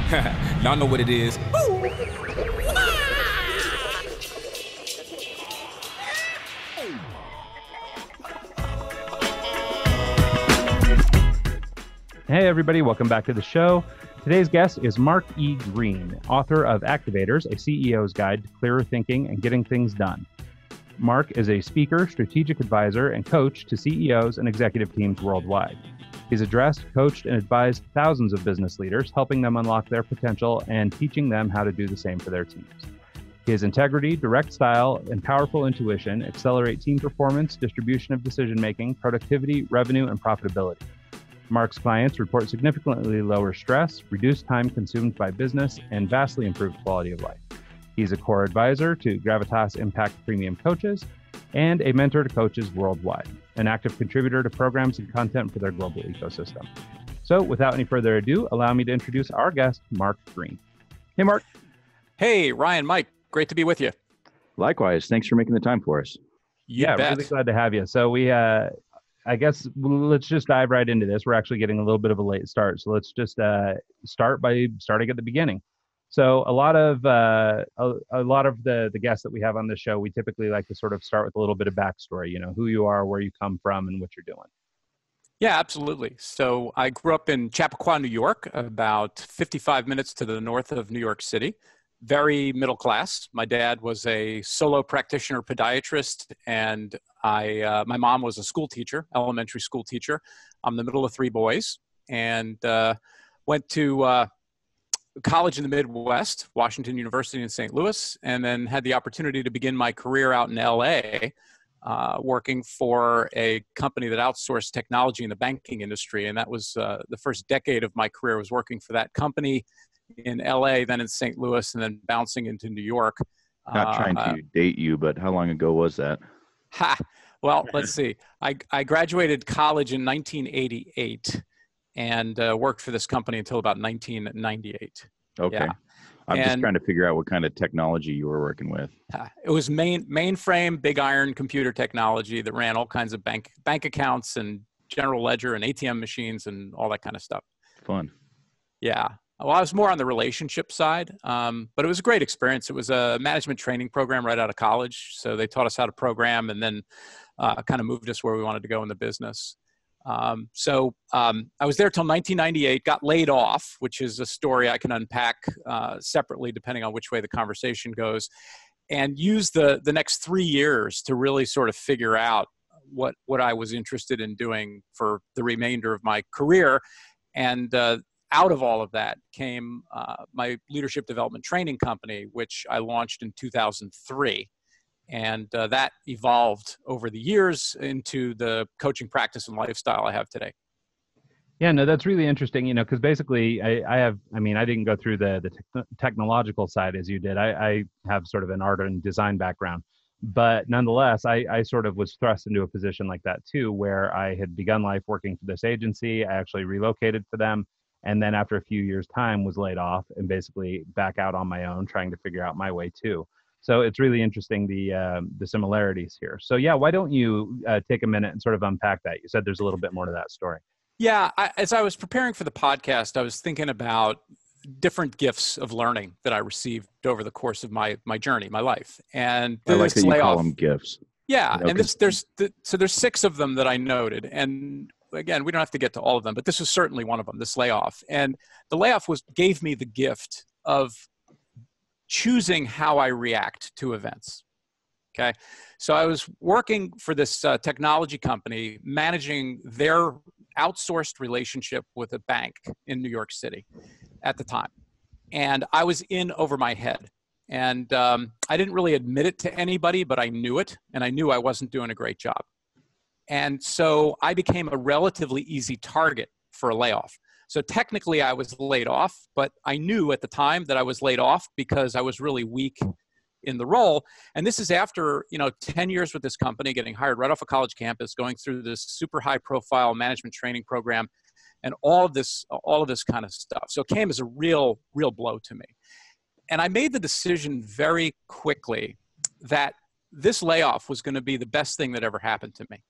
Y'all know what it is. Hey everybody, welcome back to the show. Today's guest is Mark E. Green, author of Activators, a CEO's Guide to Clearer Thinking and Getting Things Done. Mark is a speaker, strategic advisor, and coach to CEOs and executive teams worldwide. He's addressed, coached, and advised thousands of business leaders, helping them unlock their potential and teaching them how to do the same for their teams. His integrity, direct style, and powerful intuition accelerate team performance, distribution of decision-making, productivity, revenue, and profitability. Mark's clients report significantly lower stress, reduced time consumed by business, and vastly improved quality of life. He's a core advisor to Gravitas Impact Premium Coaches and a mentor to coaches worldwide, an active contributor to programs and content for their global ecosystem. So without any further ado, allow me to introduce our guest, Mark Green. Hey, Mark. Hey, Ryan, Mike, great to be with you. Likewise. Thanks for making the time for us. Really glad to have you. So I guess let's just dive right into this. We're actually getting a little bit of a late start. So let's just start by starting at the beginning. So a lot of the guests that we have on this show, we typically like to sort of start with a little bit of backstory, who you are, where you come from, and what you're doing. Yeah, absolutely. So I grew up in Chappaqua, New York, about 55 minutes to the north of New York City. Very middle class. My dad was a solo practitioner podiatrist, and my mom was a school teacher, elementary school teacher. I'm the middle of three boys, and went to college in the Midwest, Washington University in St. Louis, and then had the opportunity to begin my career out in LA, working for a company that outsourced technology in the banking industry. And that was the first decade of my career was working for that company in LA, then in St. Louis, and then bouncing into New York. Not trying to date you, but how long ago was that? Well, let's see. I graduated college in 1988 and worked for this company until about 1998. Okay. Yeah. I'm just trying to figure out what kind of technology you were working with. It was mainframe, big iron computer technology that ran all kinds of bank accounts and general ledger and ATM machines and all that kind of stuff. Fun. Yeah. Well, I was more on the relationship side, but it was a great experience. It was a management training program right out of college. So they taught us how to program and then kind of moved us where we wanted to go in the business. So I was there till 1998, got laid off, which is a story I can unpack separately depending on which way the conversation goes, and used the next 3 years to really sort of figure out what I was interested in doing for the remainder of my career. And out of all of that came my leadership development training company, which I launched in 2003. And that evolved over the years into the coaching practice and lifestyle I have today. Yeah, no, that's really interesting, because basically I didn't go through the technological side as you did. I have sort of an art and design background, but nonetheless, I sort of was thrust into a position like that too, where I had begun life working for this agency. I actually relocated for them. And then after a few years' time was laid off and basically back out on my own, trying to figure out my way too. So it's really interesting, the similarities here. So yeah, why don't you take a minute and sort of unpack that? You said there's a little bit more to that story. Yeah, as I was preparing for the podcast, I was thinking about different gifts of learning that I received over the course of my journey, my life. And I like that you call them gifts. Yeah, and there's 6 of them that I noted. And again, we don't have to get to all of them, but this was certainly one of them, this layoff. And the layoff gave me the gift of choosing how I react to events. Okay. So I was working for this technology company, managing their outsourced relationship with a bank in New York City at the time. And I was in over my head. And I didn't really admit it to anybody, but I knew it. And I knew I wasn't doing a great job. And so I became a relatively easy target for a layoff. So technically I was laid off, but I knew at the time that I was laid off because I was really weak in the role. And this is after, 10 years with this company, getting hired right off a college campus, going through this super high profile management training program and all of this kind of stuff. So it came as a real blow to me. And I made the decision very quickly that this layoff was going to be the best thing that ever happened to me.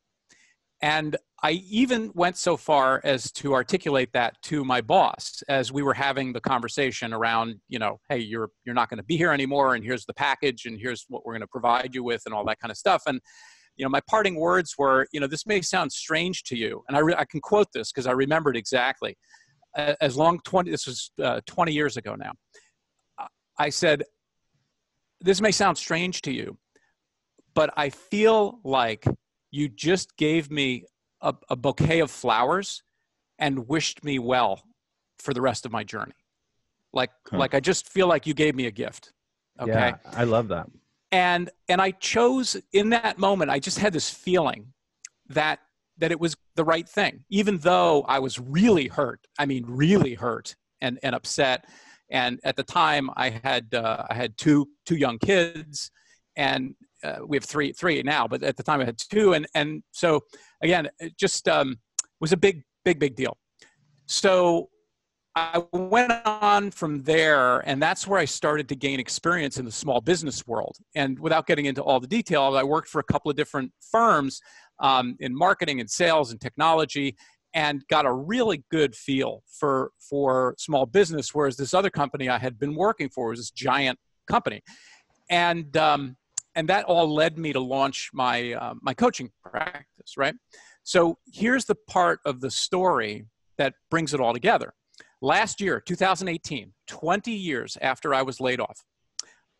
And I even went so far as to articulate that to my boss as we were having the conversation around, hey, you're not going to be here anymore, and here's the package, and here's what we're going to provide you with, and all that kind of stuff. And my parting words were, this may sound strange to you, and I can quote this because I remembered exactly. This was 20 years ago now. I said, this may sound strange to you, but I feel like you just gave me a bouquet of flowers and wished me well for the rest of my journey. Like I just feel like you gave me a gift. Okay. Yeah, I love that. And I chose in that moment, I just had this feeling that it was the right thing, even though I was really hurt. I mean, really hurt and upset. And at the time I had two young kids, and we have three now, but at the time I had two. And so again, it just was a big deal. So I went on from there, and that's where I started to gain experience in the small business world. And without getting into all the details, I worked for a couple of different firms in marketing and sales and technology, and got a really good feel for small business, whereas this other company I had been working for was this giant company. And that all led me to launch my my coaching practice, right? So here's the part of the story that brings it all together. Last year, 2018, 20 years after I was laid off,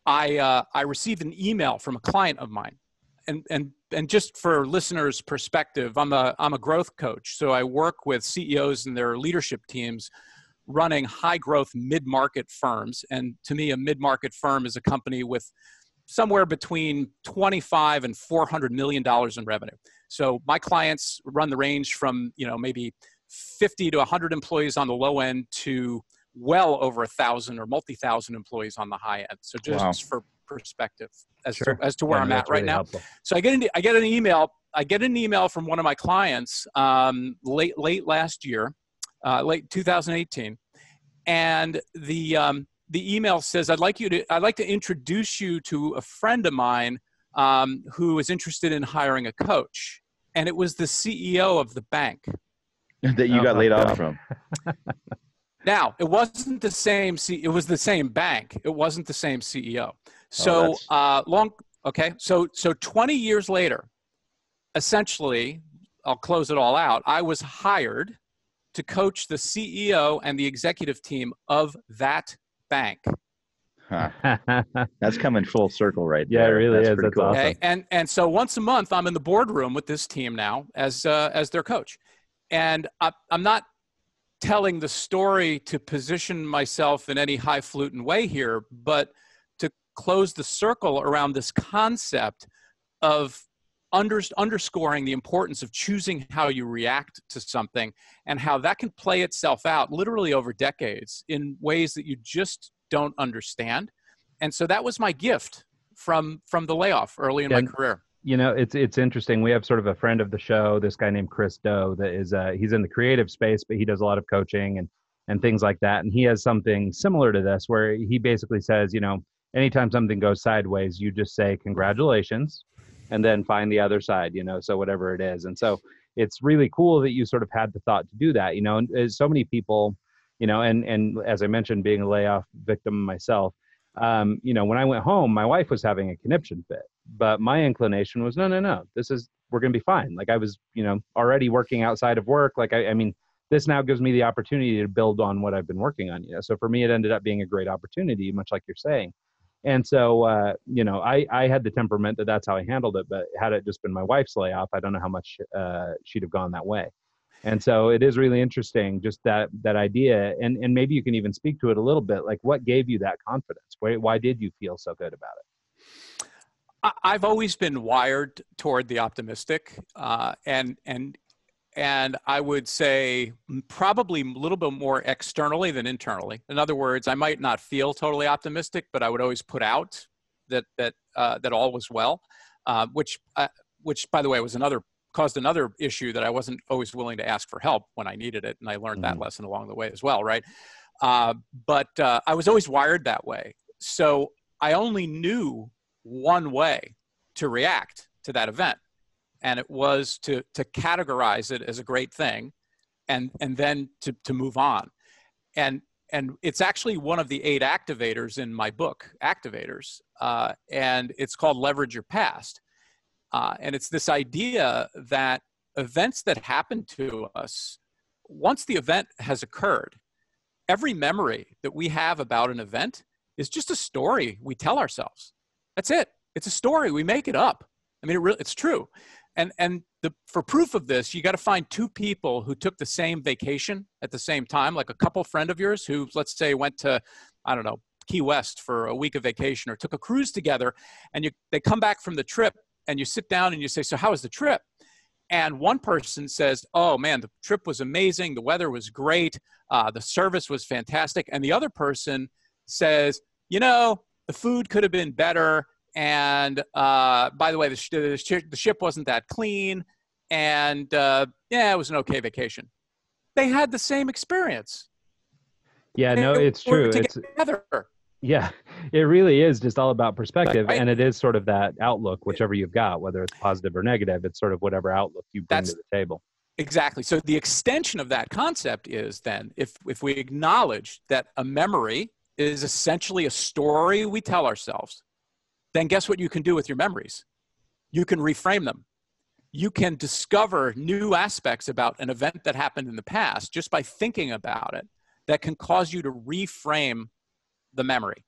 I received an email from a client of mine. And just for listeners' perspective, I'm a growth coach. So I work with CEOs and their leadership teams running high growth mid-market firms. And to me, a mid-market firm is a company with somewhere between $25 and $400 million in revenue. So my clients run the range from, maybe 50 to 100 employees on the low end to well over 1,000 or multi-thousand employees on the high end. So just for perspective as to where I'm at right now. Helpful. So I get an email from one of my clients late last year, late 2018, and the email says, I'd like to introduce you to a friend of mine who is interested in hiring a coach. And it was the CEO of the bank that you got laid off from. Now, it wasn't the same. It was the same bank. It wasn't the same CEO. So So 20 years later, essentially, I'll close it all out. I was hired to coach the CEO and the executive team of that bank. Huh. That's coming full circle right there. Yeah, it really is. That's cool. Awesome. Okay? And so once a month, I'm in the boardroom with this team now as their coach. And I'm not telling the story to position myself in any highfalutin way here, but to close the circle around this concept of underscoring the importance of choosing how you react to something, and how that can play itself out literally over decades in ways that you just don't understand. And so that was my gift from the layoff early in my career. It's interesting. We have sort of a friend of the show, this guy named Chris Doe, that is he's in the creative space, but he does a lot of coaching and things like that. And he has something similar to this where he basically says, anytime something goes sideways, you just say congratulations and then find the other side, so whatever it is. And so it's really cool that you sort of had the thought to do that, and so many people, and as I mentioned, being a layoff victim myself, when I went home, my wife was having a conniption fit, but my inclination was, no, we're going to be fine. Like I was, already working outside of work. Like, I mean, this now gives me the opportunity to build on what I've been working on, So for me, it ended up being a great opportunity, much like you're saying. And so, I had the temperament that's how I handled it, but had it just been my wife's layoff, I don't know how much she'd have gone that way. And so it is really interesting, just that idea. And maybe you can even speak to it a little bit. Like, what gave you that confidence? Why did you feel so good about it? I've always been wired toward the optimistic, and I would say probably a little bit more externally than internally. In other words, I might not feel totally optimistic, but I would always put out that all was well, which by the way caused another issue, that I wasn't always willing to ask for help when I needed it, and I learned that lesson along the way as well, right? But I was always wired that way, so I only knew one way to react to that event, and it was to categorize it as a great thing, and then to move on. And it's actually one of the 8 activators in my book, Activators, and it's called Leverage Your Past. And it's this idea that events that happen to us, once the event has occurred, every memory that we have about an event is just a story we tell ourselves. That's it. It's a story. We make it up. I mean, it's true. And for proof of this, you got to find 2 people who took the same vacation at the same time, like a couple friend of yours who, let's say, went to, I don't know, Key West for a week of vacation or took a cruise together, and they come back from the trip and you sit down and you say, so how was the trip? And one person says, oh man, the trip was amazing. The weather was great. The service was fantastic. And the other person says, the food could have been better. And by the way, the ship wasn't that clean. And it was an okay vacation. They had the same experience. Yeah, no, it's true. It's together. Yeah, it really is just all about perspective. Right. And it is sort of that outlook, whichever you've got, whether it's positive or negative, it's sort of whatever outlook you bring to the table. Exactly. So the extension of that concept is then if we acknowledge that a memory is essentially a story we tell ourselves, then guess what you can do with your memories? You can reframe them. You can discover new aspects about an event that happened in the past just by thinking about it that can cause you to reframe the memory.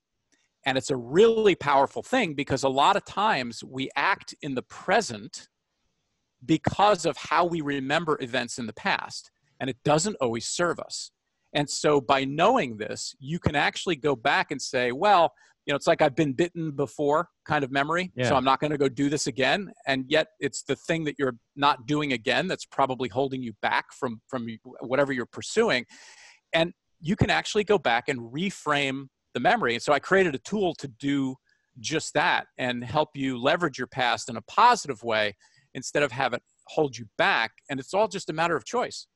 And it's a really powerful thing because a lot of times we act in the present because of how we remember events in the past, and it doesn't always serve us. And so by knowing this, you can actually go back and say, well, it's like I've been bitten before kind of memory. Yeah. So I'm not going to go do this again. And yet it's the thing that you're not doing again that's probably holding you back from whatever you're pursuing. And you can actually go back and reframe the memory. And so I created a tool to do just that and help you leverage your past in a positive way instead of have it hold you back. And it's all just a matter of choice.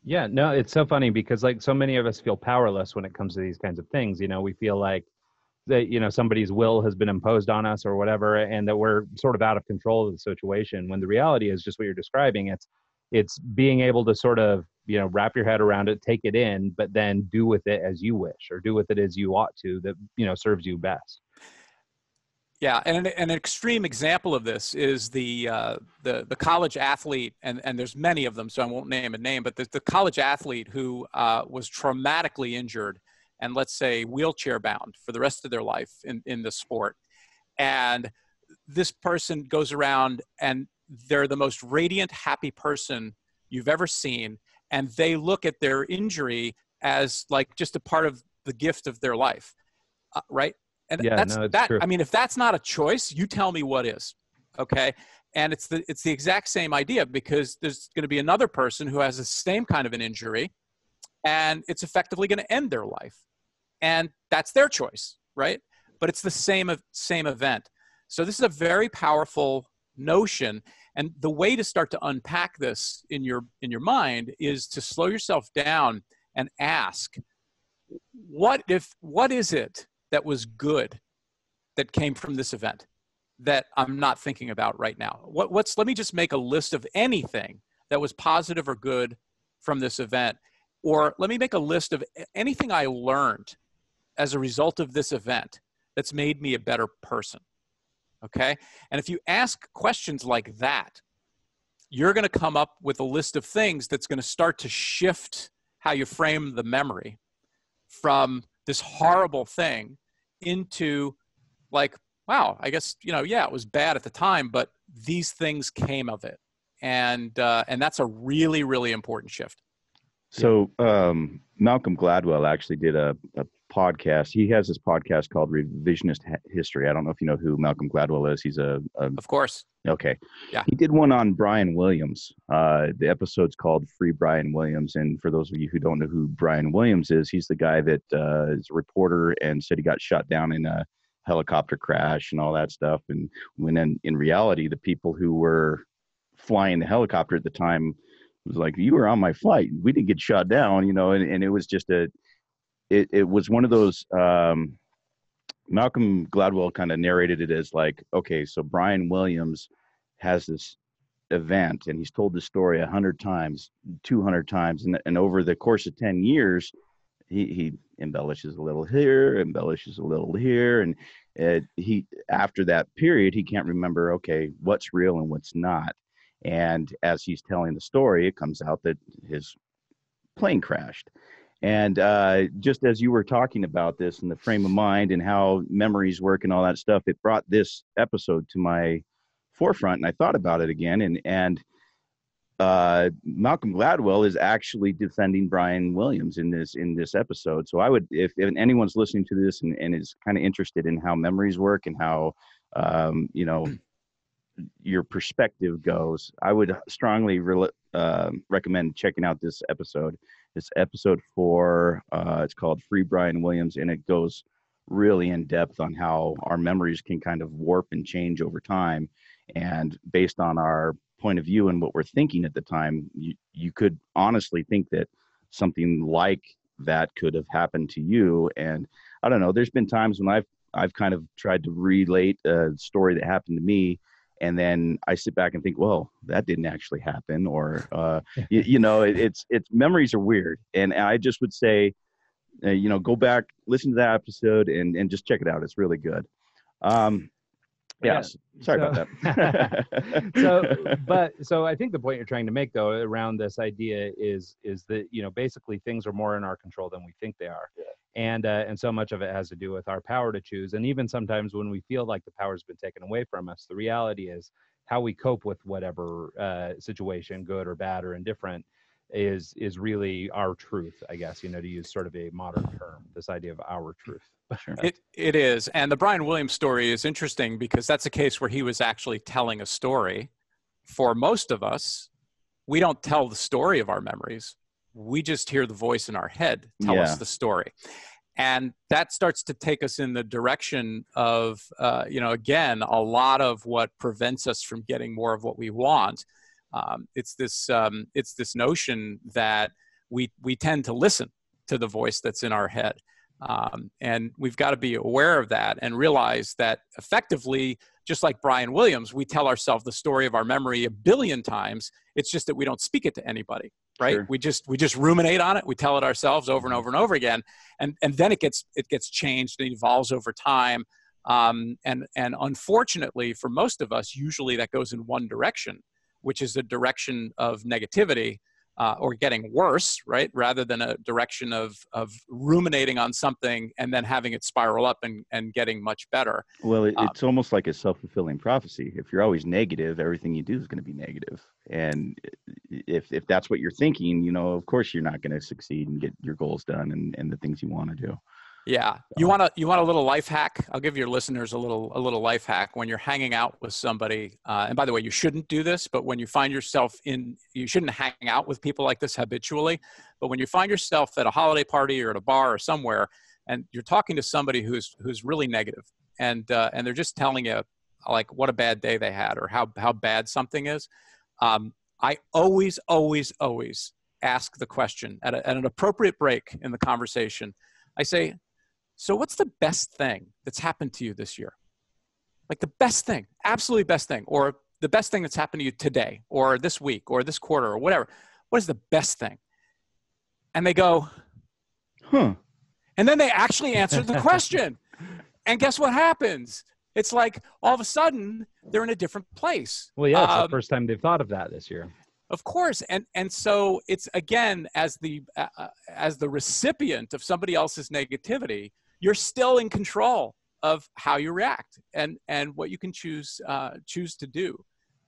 Yeah, no, it's so funny because like so many of us feel powerless when it comes to these kinds of things. We feel like that, somebody's will has been imposed on us or whatever, and that we're sort of out of control of the situation, when the reality is just what you're describing. It's being able to sort of, wrap your head around it, take it in, but then do with it as you wish or do with it as you ought to, that, serves you best. Yeah, and an extreme example of this is the college athlete, and there's many of them, so I won't name a name, but the college athlete who was traumatically injured and, let's say, wheelchair bound for the rest of their life in the sport. And this person goes around and they're the most radiant, happy person you've ever seen, and they look at their injury as like just a part of the gift of their life, right? And yeah, that's no, it's that. true. I mean, if that's not a choice, you tell me what is. Okay, and it's the exact same idea, because there's going to be another person who has the same kind of an injury, and it's effectively going to end their life, and that's their choice, right? But it's the same event. So this is a very powerful notion, and the way to start to unpack this in your mind is to slow yourself down and ask, what is it that was good that came from this event that I'm not thinking about right now? Let me just make a list of anything that was positive or good from this event, or let me make a list of anything I learned as a result of this event that's made me a better person. Okay? And if you ask questions like that, you're going to come up with a list of things that's going to start to shift how you frame the memory from this horrible thing into like, wow, I guess, yeah, it was bad at the time, but these things came of it. And that's a really, really important shift. So Malcolm Gladwell actually did a podcast. He has this podcast called Revisionist History. I don't know if you know who Malcolm Gladwell is. He's Of course. Okay. Yeah. He did one on Brian Williams. The episode's called Free Brian Williams. And for those of you who don't know who Brian Williams is, he's the guy that is a reporter and said he got shot down in a helicopter crash and all that stuff. And when in reality, the people who were flying the helicopter at the time was like, you were on my flight. We didn't get shot down, and it was just it was one of those, Malcolm Gladwell kind of narrated it as like, okay, so Brian Williams has this event, and he's told the story 100 times, 200 times, and over the course of 10 years, he embellishes a little here, embellishes a little here, and he after that period, he can't remember, okay, what's real and what's not. And as he's telling the story, it comes out that his plane crashed. And just as you were talking about this and the frame of mind and how memories work and all that stuff, it brought this episode to my forefront, and I thought about it again. And Malcolm Gladwell is actually defending Brian Williams in this episode. So I would, if anyone's listening to this and is kind of interested in how memories work and how your perspective goes, I would strongly recommend checking out this episode. It's episode 4. It's called Free Brian Williams, and it goes really in depth on how our memories can kind of warp and change over time. And based on our point of view and what we're thinking at the time, you could honestly think that something like that could have happened to you. And I don't know, there's been times when I've kind of tried to relate a story that happened to me, and then I sit back and think, well, that didn't actually happen, or it's memories are weird. And I just would say, go back, listen to that episode, and just check it out. It's really good. Yes. Sorry about that. So I think the point you're trying to make, though, around this idea is that, basically things are more in our control than we think they are. Yeah. And so much of it has to do with our power to choose. And even sometimes when we feel like the power's been taken away from us, the reality is how we cope with whatever situation, good or bad or indifferent, is really our truth, I guess, to use sort of a modern term, this idea of our truth. Sure. It is. And the Brian Williams story is interesting because that's a case where he was actually telling a story. For most of us, we don't tell the story of our memories. We just hear the voice in our head tell us the story. And that starts to take us in the direction of, again, a lot of what prevents us from getting more of what we want. It's this notion that we tend to listen to the voice that's in our head. And we've got to be aware of that and realize that effectively, just like Brian Williams, we tell ourselves the story of our memory 1 billion times. It's just that we don't speak it to anybody, right? Sure. We just ruminate on it. We tell it ourselves over and over and over again. And then it gets changed and evolves over time. And unfortunately for most of us, usually that goes in one direction, which is the direction of negativity. Or getting worse, right? Rather than a direction of ruminating on something and then having it spiral up and getting much better. Well, it's almost like a self-fulfilling prophecy. If you're always negative, everything you do is going to be negative. And if that's what you're thinking, of course you're not going to succeed and get your goals done and the things you want to do. Yeah. So. You want a little life hack? I'll give your listeners a little life hack. When you're hanging out with somebody, and by the way, you shouldn't do this, but when you find yourself you shouldn't hang out with people like this habitually, but when you find yourself at a holiday party or at a bar or somewhere, and you're talking to somebody who's really negative, and they're just telling you like what a bad day they had or how bad something is, I always ask the question at an appropriate break in the conversation. I say, so what's the best thing that's happened to you this year? Like the best thing, absolutely best thing, or the best thing that's happened to you today or this week or this quarter or whatever. What is the best thing? And they go, And then they actually answer the question. And guess what happens? It's like all of a sudden they're in a different place. Well, yeah, it's the first time they've thought of that this year. Of course. And so it's, again, as the recipient of somebody else's negativity, you're still in control of how you react and what you can choose to do.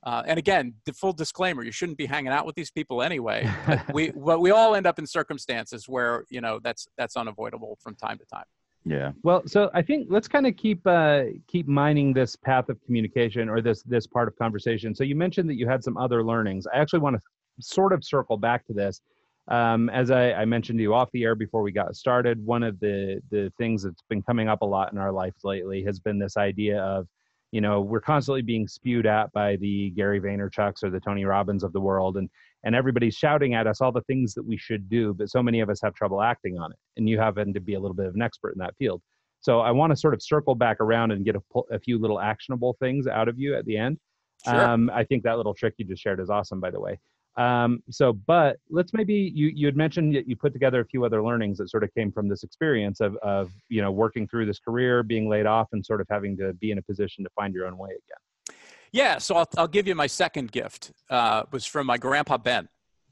And again, the full disclaimer, you shouldn't be hanging out with these people anyway. But we all end up in circumstances where, that's unavoidable from time to time. Yeah. Well, so I think let's kind of keep mining this path of communication or this part of conversation. So you mentioned that you had some other learnings. I actually want to sort of circle back to this. As I mentioned to you off the air before we got started, one of the things that's been coming up a lot in our life lately has been this idea of, we're constantly being spewed at by the Gary Vaynerchuks or the Tony Robbins of the world, and everybody's shouting at us all the things that we should do, but so many of us have trouble acting on it. And you happen to be a little bit of an expert in that field. So I want to sort of circle back around and get a few little actionable things out of you at the end. Sure. I think that little trick you just shared is awesome, by the way. But let's maybe, you had mentioned that you put together a few other learnings that sort of came from this experience of working through this career, being laid off, and sort of having to be in a position to find your own way again. Yeah, so I'll give you my second gift. Was from my grandpa Ben,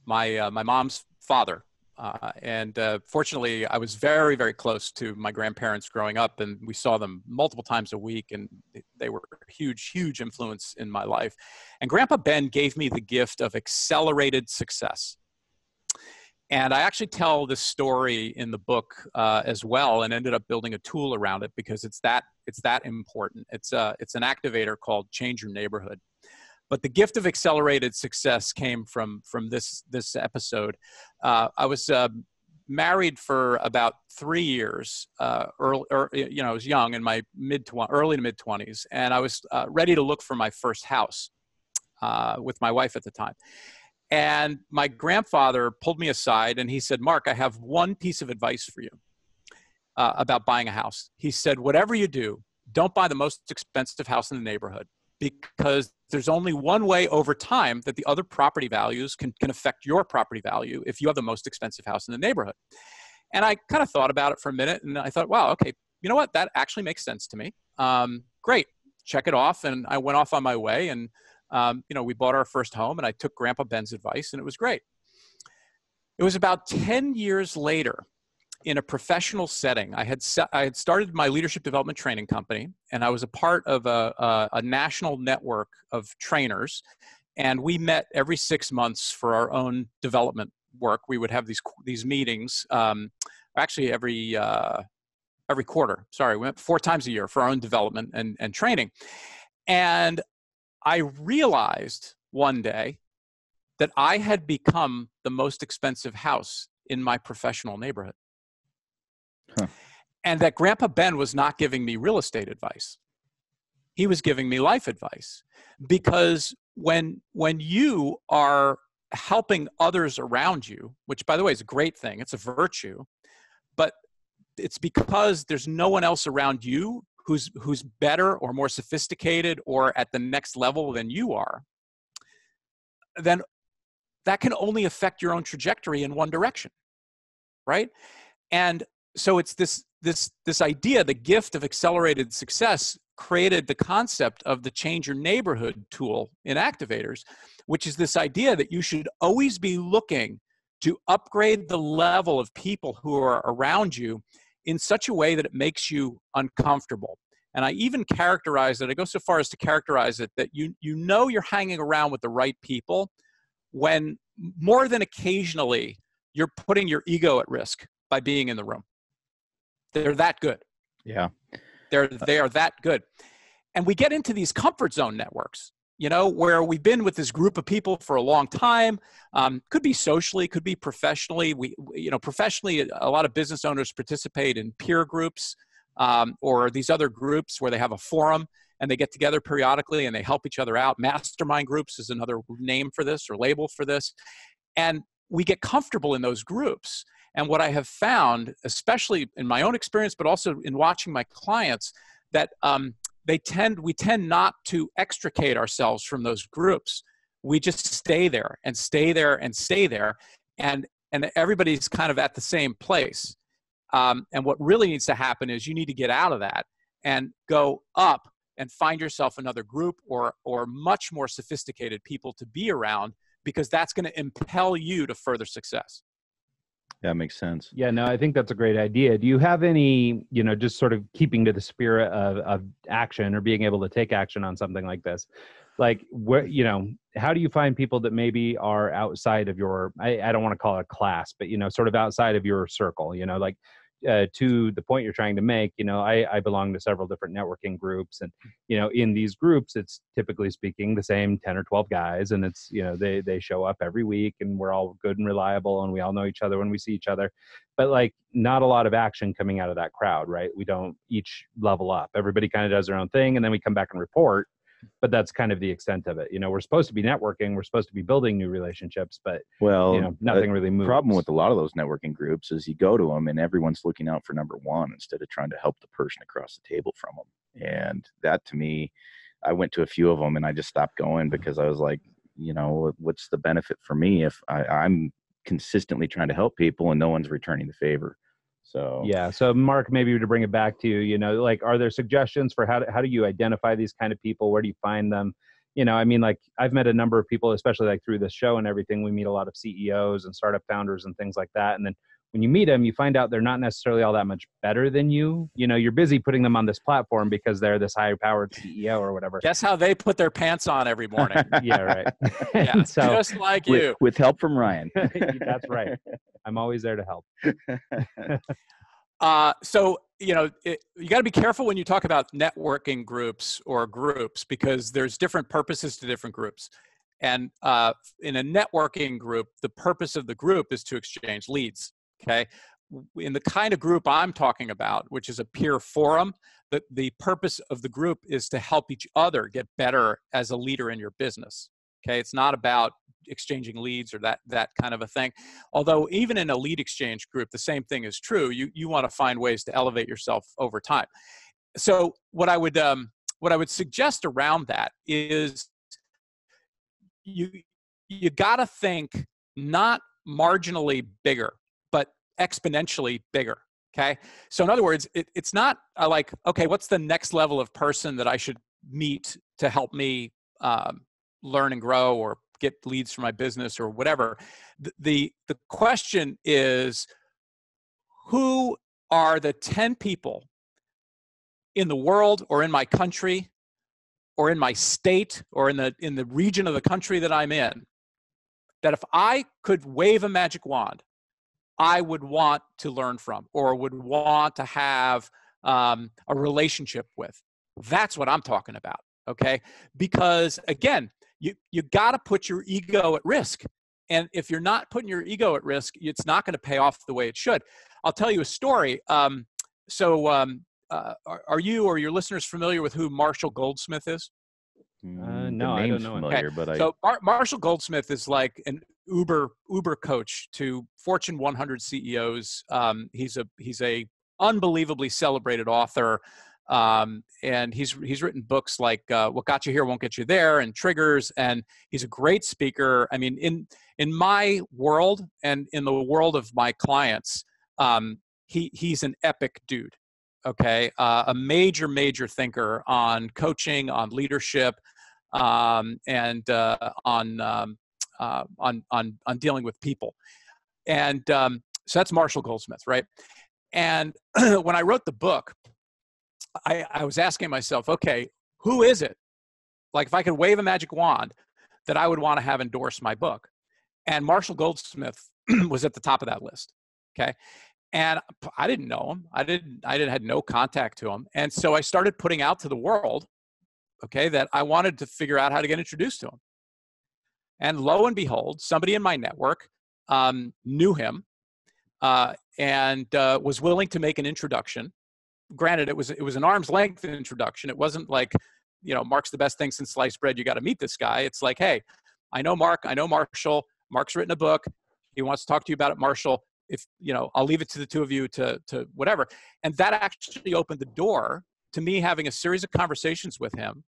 my mom's father. Fortunately, I was very, very close to my grandparents growing up, and we saw them multiple times a week, and they were a huge, huge influence in my life. And Grandpa Ben gave me the gift of accelerated success. And I actually tell this story in the book as well, and ended up building a tool around it because it's that important. It's an activator called Change Your Neighborhood. But the gift of accelerated success came from this episode. I was married for about 3 years. I was young, in my early to mid 20s, and I was ready to look for my first house with my wife at the time. And my grandfather pulled me aside and he said, "Mark, I have one piece of advice for you about buying a house." He said, "Whatever you do, don't buy the most expensive house in the neighborhood, because there's only one way over time that the other property values can affect your property value if you have the most expensive house in the neighborhood." And I kind of thought about it for a minute, and I thought, wow, okay, you know what? That actually makes sense to me. Great, check it off. And I went off on my way, and we bought our first home, and I took Grandpa Ben's advice, and it was great. It was about 10 years later, in a professional setting. I had started my leadership development training company, and I was a part of a national network of trainers. And we met every 6 months for our own development work. We would have these meetings, actually every quarter. Sorry, we went 4 times a year for our own development and training. And I realized one day that I had become the most expensive house in my professional neighborhood. Huh. And that Grandpa Ben was not giving me real estate advice. He was giving me life advice. Because when you are helping others around you, which by the way is a great thing, it's a virtue, but it's because there's no one else around you who's better or more sophisticated or at the next level than you are, then that can only affect your own trajectory in one direction, right? And so it's this idea, the gift of accelerated success, created the concept of the Change Your Neighborhood tool in activators, which is this idea that you should always be looking to upgrade the level of people who are around you in such a way that it makes you uncomfortable. And I even characterize it, I go so far as to characterize it that you're hanging around with the right people when more than occasionally you're putting your ego at risk by being in the room. They're that good. Yeah. They are that good. And we get into these comfort zone networks, where we've been with this group of people for a long time. Could be socially, could be professionally. Professionally, a lot of business owners participate in peer groups or these other groups where they have a forum and they get together periodically and they help each other out. Mastermind groups is another name for this or label for this. And we get comfortable in those groups. And what I have found, especially in my own experience, but also in watching my clients, that we tend not to extricate ourselves from those groups. We just stay there and stay there and stay there. And everybody's kind of at the same place. And what really needs to happen is you need to get out of that and go up and find yourself another group or much more sophisticated people to be around, because that's going to impel you to further success. That makes sense. Yeah, no, I think that's a great idea. Do you have any, just sort of keeping to the spirit of action or being able to take action on something like this? Like, how do you find people that maybe are outside of your, I don't want to call it a class, but, sort of outside of your circle, like, to the point you're trying to make, I belong to several different networking groups, and, in these groups, it's typically speaking the same 10 or 12 guys, and it's, they show up every week and we're all good and reliable and we all know each other when we see each other, but like not a lot of action coming out of that crowd, right? We don't each level up. Everybody kind of does their own thing and then we come back and report. But that's kind of the extent of it. We're supposed to be networking. We're supposed to be building new relationships, but nothing really moves. The problem with a lot of those networking groups is you go to them and everyone's looking out for number one instead of trying to help the person across the table from them. And that, to me, I went to a few of them and I just stopped going because I was like, you know, what's the benefit for me if I'm consistently trying to help people and no one's returning the favor? So yeah. So Mark, maybe to bring it back to you, you know, like, are there suggestions for how do you identify these kind of people? Where do you find them? You know, I mean, like, I've met a number of people, especially like through this show and everything. We meet a lot of CEOs and startup founders and things like that. And then when you meet them, you find out they're not necessarily all that much better than you. You know, you're busy putting them on this platform because they're this high-powered CEO or whatever. Guess how they put their pants on every morning? Yeah, right. Yeah, so, just like you. with help from Ryan. That's right. I'm always there to help. So, you know, you got to be careful when you talk about networking groups or groups, because there's different purposes to different groups. And in a networking group, the purpose of the group is to exchange leads. Okay. In the kind of group I'm talking about, which is a peer forum, the purpose of the group is to help each other get better as a leader in your business. Okay. It's not about exchanging leads or that kind of a thing. Although even in a lead exchange group, the same thing is true. You want to find ways to elevate yourself over time. So what I would suggest around that is you got to think not marginally bigger, but exponentially bigger. Okay. So in other words, it's not like, okay, what's the next level of person that I should meet to help me learn and grow or get leads for my business or whatever. The question is, who are the 10 people in the world or in my country or in my state or in the region of the country that I'm in, that if I could wave a magic wand, I would want to learn from or would want to have a relationship with? That's what I'm talking about. Okay. Because again, you got to put your ego at risk. And if you're not putting your ego at risk, it's not going to pay off the way it should. I'll tell you a story. Are you or your listeners familiar with who Marshall Goldsmith is? No, I don't know. Familiar, okay. But so Marshall Goldsmith is like an Uber coach to Fortune 100 CEOs. He's a unbelievably celebrated author. And he's written books like What Got You Here Won't Get You There and Triggers, and he's a great speaker. I mean, in my world and in the world of my clients, he's an epic dude. Okay, a major thinker on coaching, on leadership, and on dealing with people. And so that's Marshall Goldsmith, right? And when I wrote the book, I was asking myself, okay, who is it? Like, if I could wave a magic wand, that I would want to have endorse my book. And Marshall Goldsmith was at the top of that list. Okay. And I didn't know him. I had no contact to him. And so I started putting out to the world, okay, that I wanted to figure out how to get introduced to him. And lo and behold, somebody in my network knew him and was willing to make an introduction. Granted, it was an arm's length introduction. It wasn't like, you know, Mark's the best thing since sliced bread. You got to meet this guy. It's like, hey, I know Mark. I know Marshall. Mark's written a book. He wants to talk to you about it, Marshall. If, you know, I'll leave it to the two of you to whatever. And that actually opened the door to me having a series of conversations with him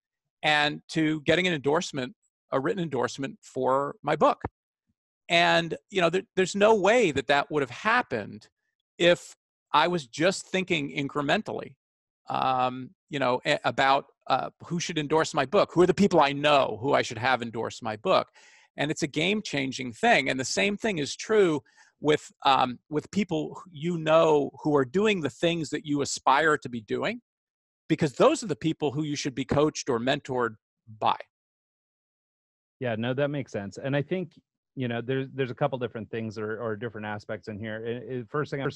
and to getting an endorsement, a written endorsement for my book. And, you know, there's no way that would have happened if I was just thinking incrementally, you know, about who should endorse my book, who are the people I know who I should have endorse my book. And it's a game-changing thing. And the same thing is true with people you know who are doing the things that you aspire to be doing, because those are the people who you should be coached or mentored by. Yeah, no, that makes sense. And I think, you know, there's a couple different things or different aspects in here. First thing, what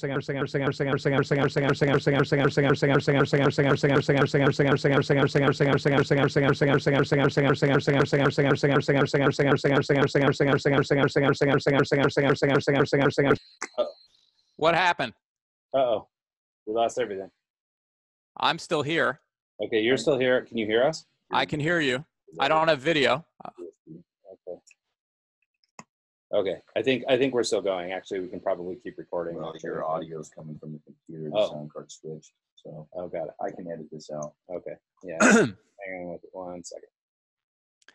happened? Uh-oh, we lost everything. I'm still here. Okay, you're still here. Can you hear us? I can hear you. I don't have video. Okay. I think we're still going. Actually, we can probably keep recording. Well, your audio is coming from the computer. The sound card switched. So, got it. I can edit this out. Okay. Yeah. Hang Hang on with 1 second.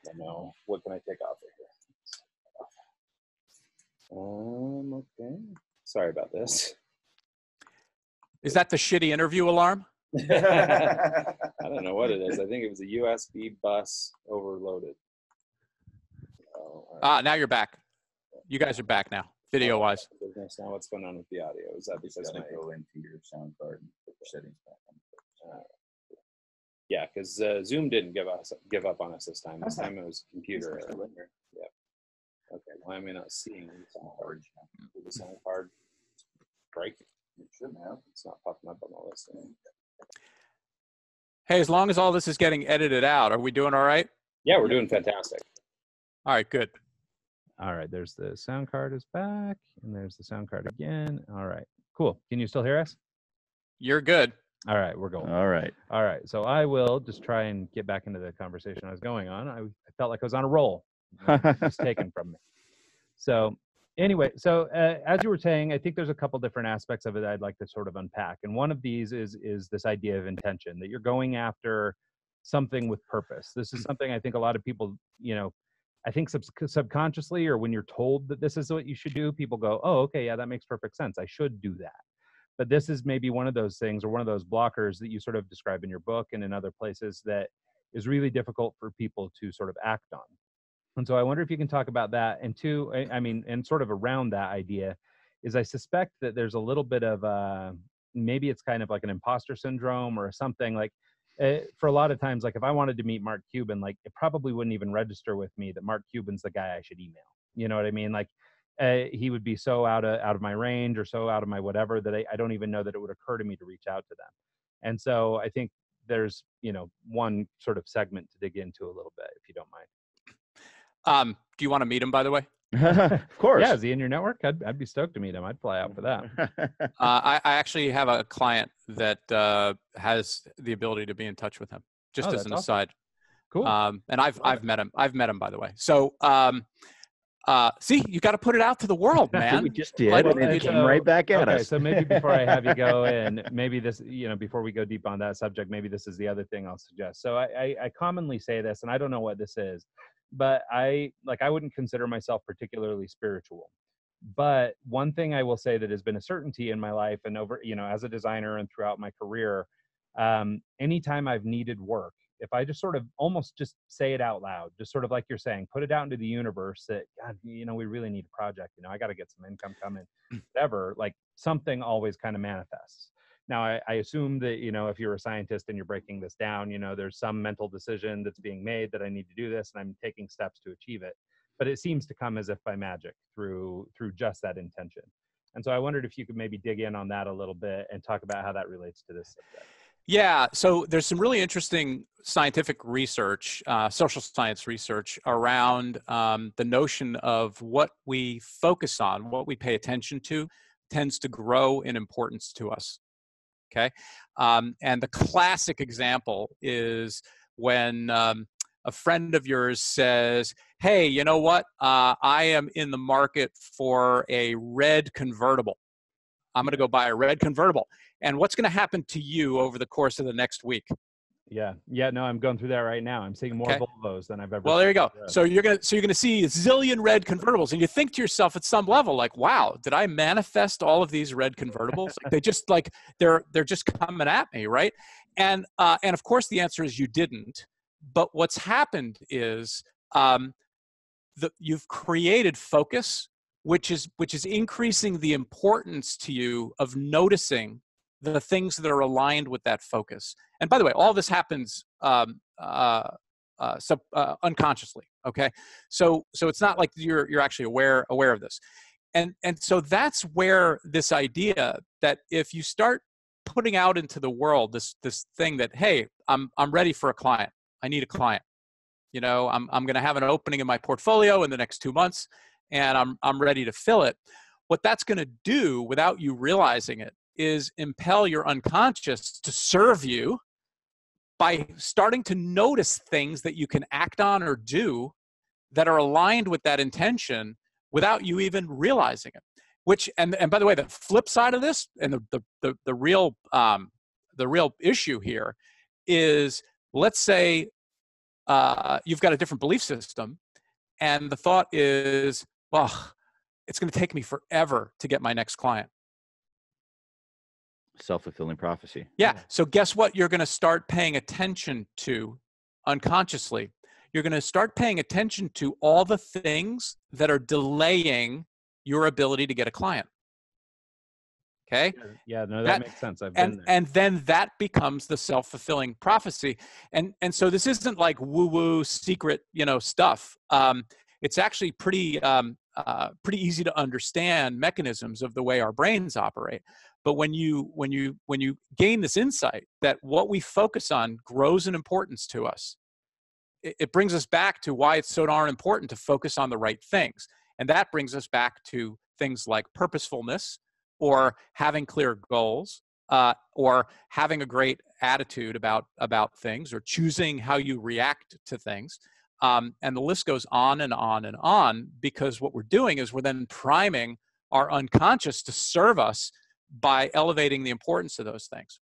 I know. What can I take off of here? Okay. Sorry about this. Is that the shitty interview alarm? I don't know what it is. I think it was a USB bus overloaded. Now you're back. You guys are back now, video wise. Now what's going on with the audio? Is that because I go into your sound card and put your settings back on? Yeah, because Zoom didn't give up on us this time. This time it was computer error. Yeah. Okay. Why am I not seeing the sound card? The sound card breaking. It shouldn't have. It's not popping up on the list. Hey, as long as all this is getting edited out, are we doing all right? Yeah, we're doing fantastic. All right, good. All right, there's the sound card is back, and there's the sound card again. All right, cool. Can you still hear us? You're good. All right, we're going. All right. All right, so I will just try and get back into the conversation I was going on. I felt like I was on a roll. It was taken from me. So anyway, so as you were saying, I think there's a couple different aspects of it I'd like to sort of unpack. And one of these is this idea of intention, that you're going after something with purpose. This is something I think a lot of people, I think subconsciously, or when you're told that this is what you should do, people go, oh, okay, yeah, that makes perfect sense. I should do that. But this is maybe one of those things, or one of those blockers that you sort of describe in your book and in other places, that is really difficult for people to sort of act on. And so I wonder if you can talk about that. And two, and sort of around that idea is, I suspect that there's a little bit of maybe it's kind of like an imposter syndrome or something. Like for a lot of times, like if I wanted to meet Mark Cuban, like it probably wouldn't even register with me that Mark Cuban's the guy I should email. You know what I mean? Like he would be so out of my range, or so out of my whatever, that I don't even know that it would occur to me to reach out to them. And so I think there's, one sort of segment to dig into a little bit, if you don't mind. Do you want to meet him, by the way? Of course. Yeah, is he in your network? I'd be stoked to meet him. I'd fly out for that. I actually have a client that has the ability to be in touch with him, just as an aside. Cool. And I've met him. I've met him, by the way. So see, you got to put it out to the world, man. We just did, and it came right back at us. So maybe before I have you go, and maybe this, before we go deep on that subject, maybe this is the other thing I'll suggest. So I commonly say this, and I don't know what this is, but I wouldn't consider myself particularly spiritual. But one thing I will say that has been a certainty in my life, and over, as a designer and throughout my career, anytime I've needed work, if I just sort of almost just say it out loud, just sort of like you're saying, put it out into the universe that, God, we really need a project, I got to get some income coming, whatever, like something always kind of manifests. Now, I assume that, if you're a scientist and you're breaking this down, there's some mental decision that's being made that I need to do this, and I'm taking steps to achieve it. But it seems to come as if by magic through just that intention. And so I wondered if you could maybe dig in on that a little bit and talk about how that relates to this subject. Yeah, so there's some really interesting scientific research, social science research around the notion of what we focus on, what we pay attention to, tends to grow in importance to us. Okay, and the classic example is when a friend of yours says, hey, you know what? I am in the market for a red convertible. I'm going to go buy a red convertible. And what's going to happen to you over the course of the next week? Yeah. No, I'm going through that right now. I'm seeing more Volvos than I've ever. Well, there you go. So you're going to see a zillion red convertibles, and you think to yourself at some level, like, wow, did I manifest all of these red convertibles? Like they just they're just coming at me, right? And of course the answer is you didn't. But what's happened is you've created focus, which is increasing the importance to you of noticing the things that are aligned with that focus. And by the way, all this happens unconsciously. Okay, so it's not like you're actually aware of this, and so that's where this idea that if you start putting out into the world this thing that, hey, I'm ready for a client. I need a client. I'm going to have an opening in my portfolio in the next 2 months, and I'm ready to fill it. What that's going to do without you realizing it is impel your unconscious to serve you by starting to notice things that you can act on or do that are aligned with that intention without you even realizing it. Which, and by the way, the flip side of this, and the real issue here is, let's say you've got a different belief system, and the thought is, well, it's going to take me forever to get my next client. Self-fulfilling prophecy. Yeah. So guess what you're going to start paying attention to unconsciously? You're going to start paying attention to all the things that are delaying your ability to get a client. Okay. Yeah, no, that makes sense. I've been been there. And then that becomes the self-fulfilling prophecy. And so this isn't like woo-woo secret, stuff. It's actually pretty easy to understand mechanisms of the way our brains operate. But when you gain this insight that what we focus on grows in importance to us, it brings us back to why it's so darn important to focus on the right things. And that brings us back to things like purposefulness, or having clear goals, or having a great attitude about things, or choosing how you react to things. And the list goes on and on and on, because what we're doing is we're then priming our unconscious to serve us by elevating the importance of those things.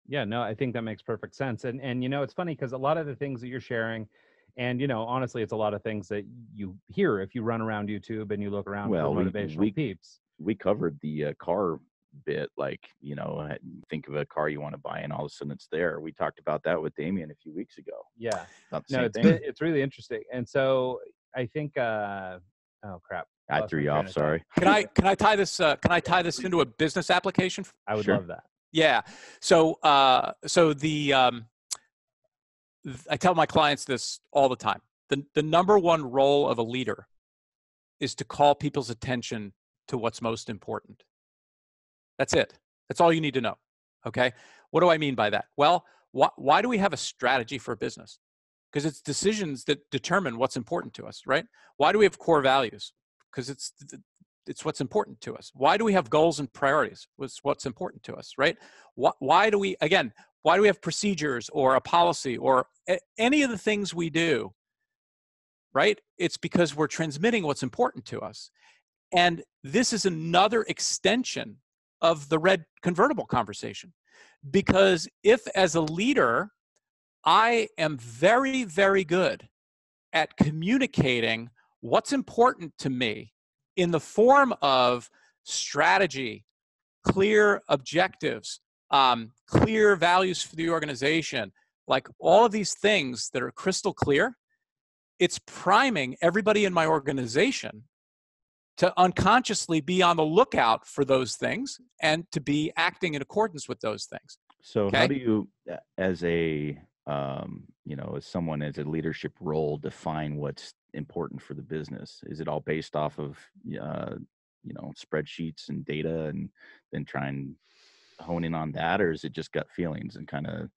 Yeah, no, I think that makes perfect sense. And it's funny because a lot of the things that you're sharing, and honestly, it's a lot of things that you hear if you run around YouTube and you look around for motivational peeps. We covered the car bit, like, think of a car you want to buy and all of a sudden it's there. We talked about that with Damien a few weeks ago. Yeah. No, it's really interesting. And so I think, oh crap. I threw you off. Sorry. Can I tie this into a business application? I would love that. Yeah. So I tell my clients this all the time. The number one role of a leader is to call people's attention to what's most important. That's it. That's all you need to know. Okay. What do I mean by that? Well, why do we have a strategy for a business? Because it's decisions that determine what's important to us, right? Why do we have core values? Because it's what's important to us. Why do we have goals and priorities? It's what's important to us, right? Why do we have procedures or a policy or any of the things we do, right? It's because we're transmitting what's important to us. And this is another extension of the red convertible conversation. Because if, as a leader, I am very, very good at communicating what's important to me in the form of strategy, clear objectives, clear values for the organization, like all of these things that are crystal clear, it's priming everybody in my organization to unconsciously be on the lookout for those things and to be acting in accordance with those things. So how do you, as a, as someone as a leadership role, define what's important for the business? Is it all based off of, spreadsheets and data and then try and hone in on that? Or is it just gut feelings and kind of,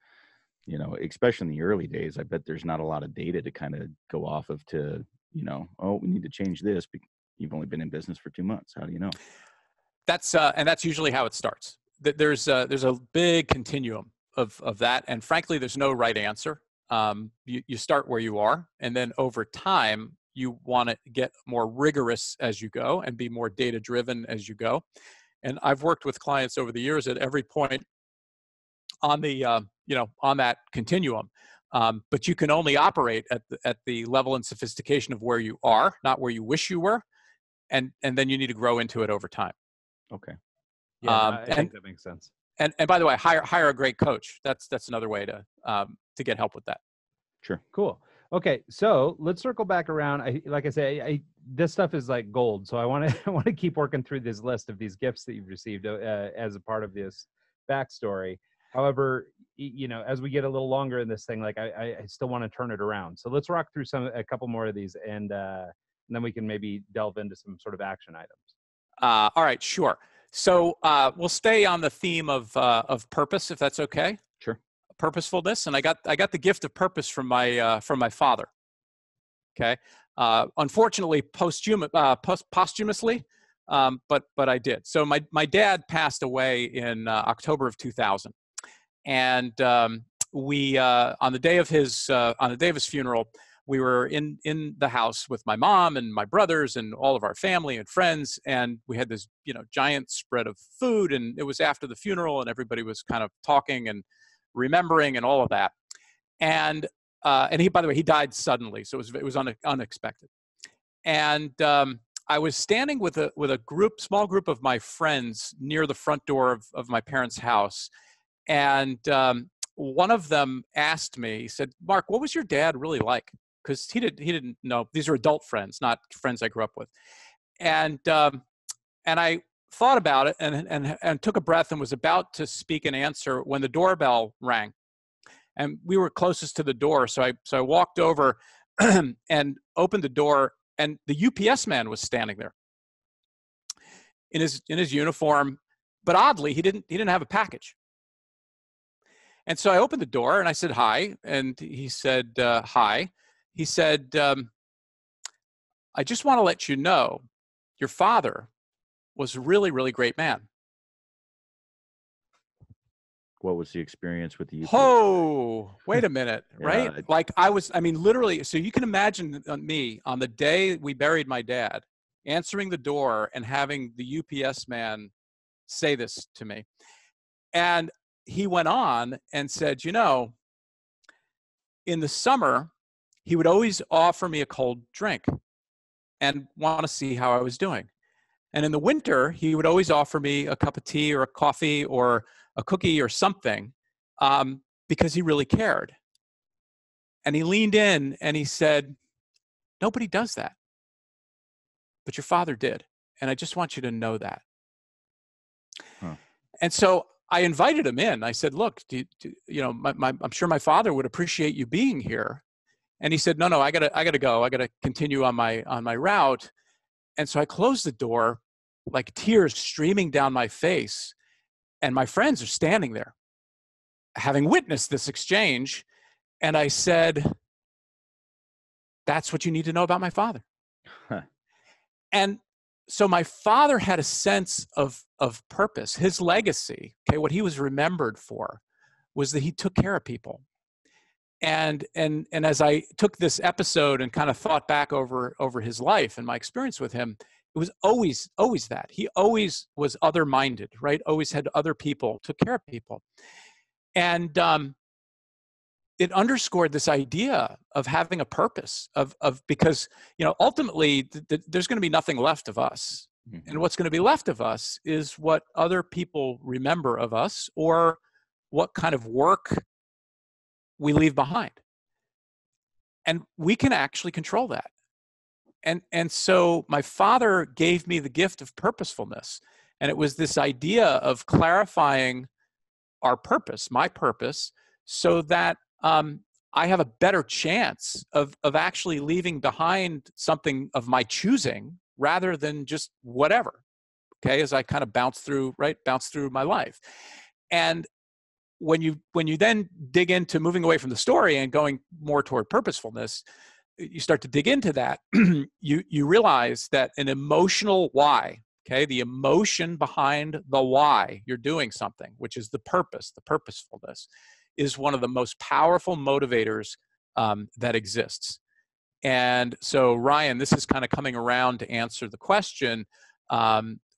especially in the early days, I bet there's not a lot of data to kind of go off of to, we need to change this. You've only been in business for 2 months. How do you know? That's usually how it starts. There's a big continuum of that. And frankly, there's no right answer. You start where you are, and then over time, you want to get more rigorous as you go and be more data driven as you go. And I've worked with clients over the years at every point on the, on that continuum. But you can only operate at the level and sophistication of where you are, not where you wish you were. And then you need to grow into it over time. Okay. Yeah, I think that makes sense. And by the way, hire a great coach. That's another way to get help with that. Sure. Cool. Okay, so let's circle back around. Like I say, this stuff is like gold. So I want to keep working through this list of these gifts that you've received as a part of this backstory. However, as we get a little longer in this thing, like I still want to turn it around. So let's rock through a couple more of these, and then we can maybe delve into some sort of action items. All right, sure. So we'll stay on the theme of purpose, if that's okay. Sure. Purposefulness, and I got the gift of purpose from my father. Okay. Unfortunately, posthumously, but I did. So my dad passed away in October of 2000, and we on the day of his funeral, we were in the house with my mom and my brothers and all of our family and friends, and we had this giant spread of food, and it was after the funeral, and everybody was kind of talking and remembering and all of that. And and he, by the way, he died suddenly, so it was unexpected. And I was standing with a small group of my friends near the front door of my parents' house, and one of them asked me. He said, "Mark, what was your dad really like?" Because he didn't know. These are adult friends, not friends I grew up with. And I thought about it and took a breath and was about to speak and answer when the doorbell rang. And we were closest to the door, so I walked over and opened the door, and the UPS man was standing there in his uniform, but oddly he didn't have a package. And so I opened the door and I said hi, and he said hi. He said, "I just want to let you know, your father was a really, really great man." What was the experience with the UPS? Oh, wait a minute, Yeah, right? Like literally, so you can imagine me on the day we buried my dad, answering the door and having the UPS man say this to me. And he went on and said, in the summer, he would always offer me a cold drink and want to see how I was doing. And in the winter, he would always offer me a cup of tea or a coffee or a cookie or something, because he really cared. And he leaned in and he said, "Nobody does that, but your father did. And I just want you to know that." Huh. And so I invited him in. I said, "Look, I'm sure my father would appreciate you being here." And he said, "No, I gotta go. I gotta continue on my route." And so I closed the door, like tears streaming down my face. And my friends are standing there, having witnessed this exchange. And I said, "That's what you need to know about my father." Huh. And so my father had a sense of purpose. His legacy, okay, what he was remembered for was that he took care of people. And as I took this episode and kind of thought back over his life and my experience with him, it was always that. He always was other-minded, right? Always had other people, took care of people. And it underscored this idea of having a purpose of because, ultimately there's going to be nothing left of us. Mm-hmm. And what's going to be left of us is what other people remember of us, or what kind of work we leave behind. And we can actually control that. And so my father gave me the gift of purposefulness. And it was this idea of clarifying our purpose, my purpose, so that I have a better chance of actually leaving behind something of my choosing rather than just whatever, okay, as I kind of bounce through my life. And when you then dig into moving away from the story and going more toward purposefulness, you start to dig into that. you realize that an emotional why, okay, the emotion behind the why you're doing something, which is the purpose, the purposefulness, is one of the most powerful motivators that exists. And so, Ryan, this is kind of coming around to answer the question,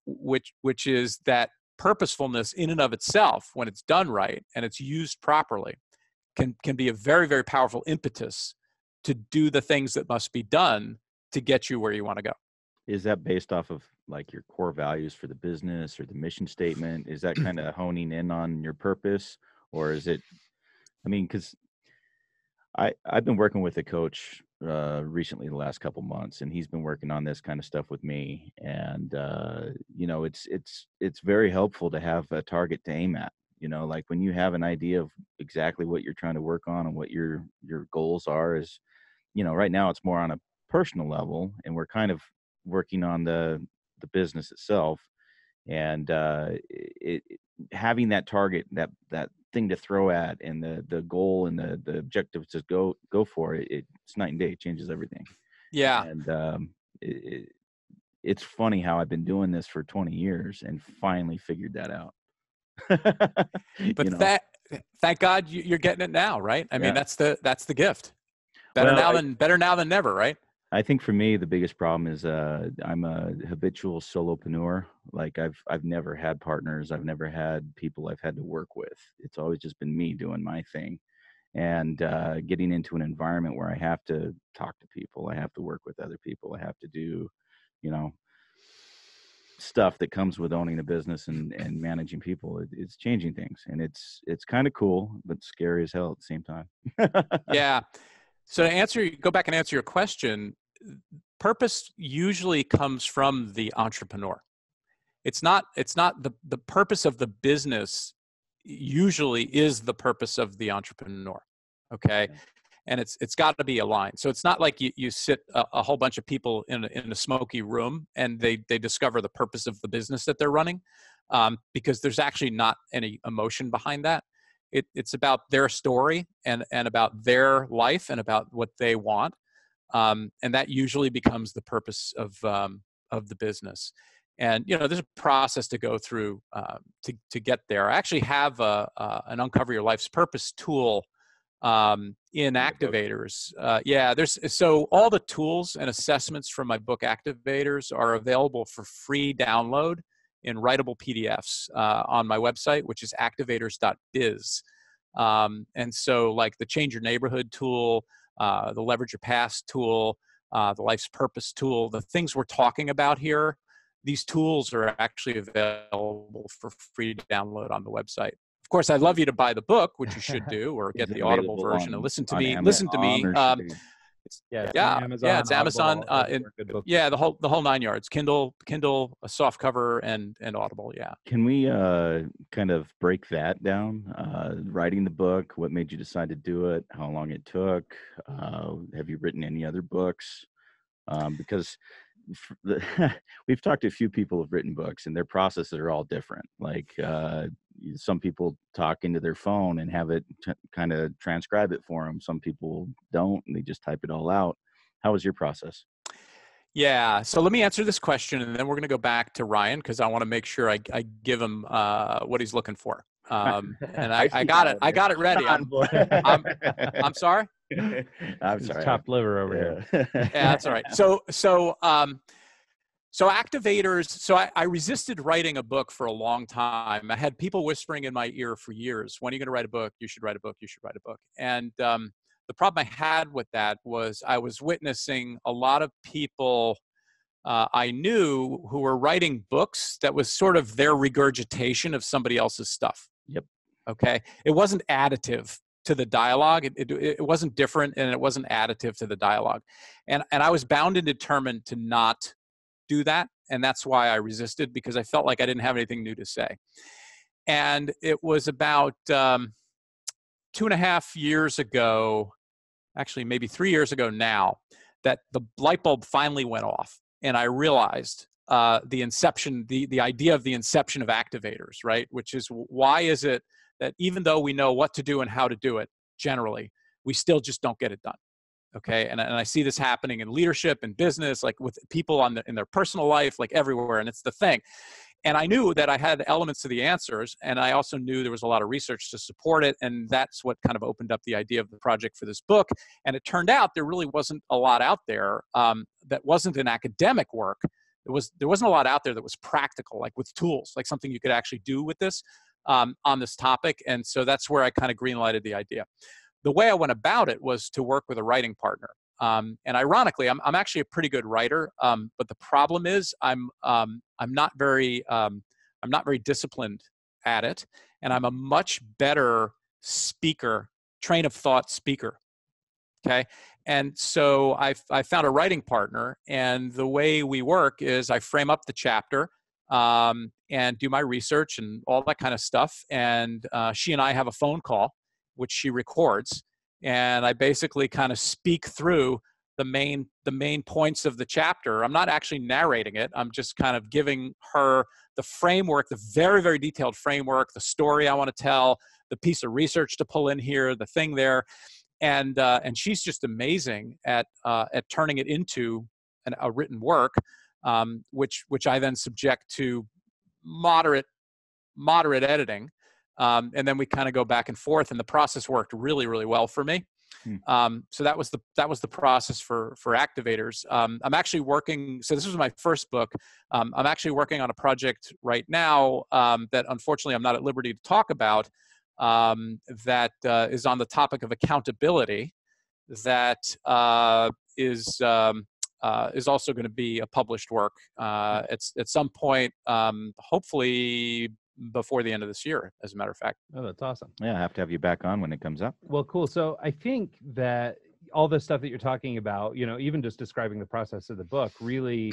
which is that purposefulness in and of itself, when it's done right and it's used properly, can be a very, very powerful impetus to do the things that must be done to get you where you want to go. Is that based off of like your core values for the business or the mission statement? Is that kind of honing in on your purpose, or is it, because I've been working with a coach recently the last couple months, and he's been working on this kind of stuff with me. And it's very helpful to have a target to aim at. Like when you have an idea of exactly what you're trying to work on and what your goals are, is right now it's more on a personal level, and we're kind of working on the business itself. And having that target, that thing to throw at, and the goal and the objective to go for it, it's night and day. It changes everything. Yeah. And it's funny how I've been doing this for 20 years and finally figured that out. But thank God you're getting it now, right? I mean, that's the gift. Better now than never, right? I think for me, the biggest problem is I'm a habitual solopreneur. Like I've never had partners. I've never had people I've had to work with. It's always just been me doing my thing. and getting into an environment where I have to talk to people, I have to work with other people, I have to do, you know, stuff that comes with owning a business and managing people. It's changing things, and it's kind of cool, but scary as hell at the same time. Yeah. So to go back and answer your question, purpose usually comes from the entrepreneur. It's not the purpose of the business usually is the purpose of the entrepreneur. Okay. And it's got to be aligned. So it's not like you sit a whole bunch of people in a smoky room and they discover the purpose of the business that they're running, because there's actually not any emotion behind that. It's about their story and about their life and about what they want, and that usually becomes the purpose of the business. And there's a process to go through to get there. I actually have an Uncover Your Life's Purpose tool in Activators. So all the tools and assessments from my book Activators are available for free download in writable PDFs on my website, which is activators.biz. And so like the Change Your Neighborhood tool, the Leverage Your Past tool, the Life's Purpose tool, the things we're talking about here, these tools are actually available for free download on the website. Of course, I'd love you to buy the book, which you should do, or get the Audible version and listen to me. Listen to me. It's Amazon. The whole 9 yards. Kindle, a soft cover, and Audible. Yeah. Can we kind of break that down? Writing the book, what made you decide to do it? How long it took? Have you written any other books? Because we've talked to a few people who've written books, and their processes are all different. Like some people talk into their phone and have it kind of transcribe it for them. Some people don't, and they just type it all out. How was your process? Yeah. So let me answer this question, and then we're going to go back to Ryan, because I want to make sure I give him what he's looking for. And I got it. I got it ready. I'm sorry. I'm sorry. Chopped liver over here. Yeah, that's all right. So Activators. So I resisted writing a book for a long time. I had people whispering in my ear for years, "When are you going to write a book? You should write a book. You should write a book." And the problem I had with that was I was witnessing a lot of people I knew who were writing books that was sort of their regurgitation of somebody else's stuff. Yep. Okay. It wasn't additive to the dialogue. It wasn't different, and it wasn't additive to the dialogue. And I was bound and determined to not do that. And that's why I resisted, because I felt like I didn't have anything new to say. And it was about 2.5 years ago, actually maybe 3 years ago now, that the light bulb finally went off. And I realized the idea of the inception of Activators, right? Which is, why is it that even though we know what to do and how to do it generally, we still just don't get it done? Okay. And I see this happening in leadership and business, like with people in their personal life, like everywhere. And it's the thing. And I knew that I had elements to the answers, and I also knew there was a lot of research to support it. And that's what kind of opened up the idea of the project for this book. And it turned out there really wasn't a lot out there that wasn't an academic work. There wasn't a lot out there that was practical, like with tools, like something you could actually do with this on this topic. And so that's where I kind of greenlighted the idea. The way I went about it was to work with a writing partner. And ironically, I'm actually a pretty good writer, but the problem is I'm not very disciplined at it, and I'm a much better speaker, train of thought speaker. Okay, and so I found a writing partner, and the way we work is I frame up the chapter and do my research and all that kind of stuff, and she and I have a phone call, which she records. And I basically kind of speak through the main points of the chapter. I'm not actually narrating it. I'm just kind of giving her the framework, the very, very detailed framework, the story I want to tell, the piece of research to pull in here, the thing there. And she's just amazing at turning it into a written work, which I then subject to moderate editing. And then we kind of go back and forth, and the process worked really, really well for me. So that was the process for Activators. I'm actually working. So this was my first book. I'm actually working on a project right now that unfortunately I'm not at liberty to talk about. that is on the topic of accountability that is also going to be a published work at some point, hopefully before the end of this year, as a matter of fact. Oh, that's awesome. Yeah, I have to have you back on when it comes up. Well, cool. So I think that all the stuff that you're talking about, even just describing the process of the book, really,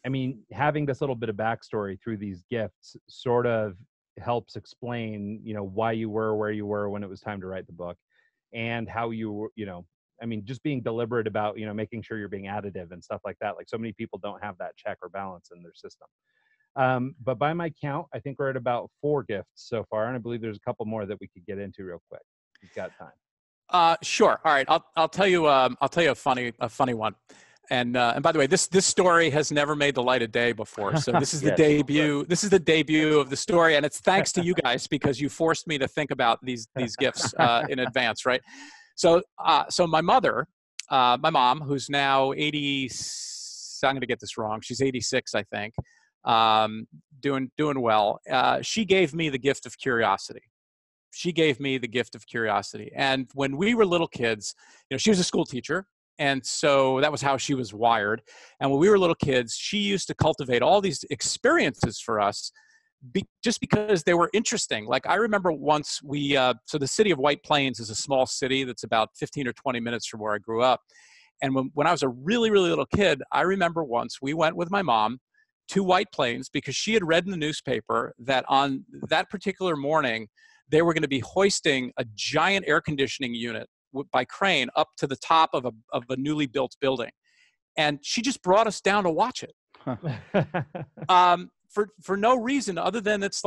I mean, having this little bit of backstory through these gifts sort of helps explain, why you were where you were when it was time to write the book, and how you were, I mean, just being deliberate about, making sure you're being additive and stuff like that. Like, so many people don't have that check or balance in their system. But by my count, I think we're at about 4 gifts so far, and I believe there's a couple more that we could get into real quick. We've got time. Sure. All right. I'll tell you a funny one. And by the way, this story has never made the light of day before. So this is the debut. This is the debut of the story, and it's thanks to you guys, because you forced me to think about these gifts in advance, right? So my mom, who's now 80, I'm going to get this wrong. She's 86, I think. Doing well. She gave me the gift of curiosity. And when we were little kids, she was a school teacher. And so that was how she was wired. And when we were little kids, she used to cultivate all these experiences for us just because they were interesting. Like, I remember once so the city of White Plains is a small city that's about 15 or 20 minutes from where I grew up. And when I was a really, really little kid, I remember once we went with my mom to White Plains because she had read in the newspaper that on that particular morning, they were going to be hoisting a giant air conditioning unit by crane up to the top of a newly built building. And she just brought us down to watch it. For no reason other than it's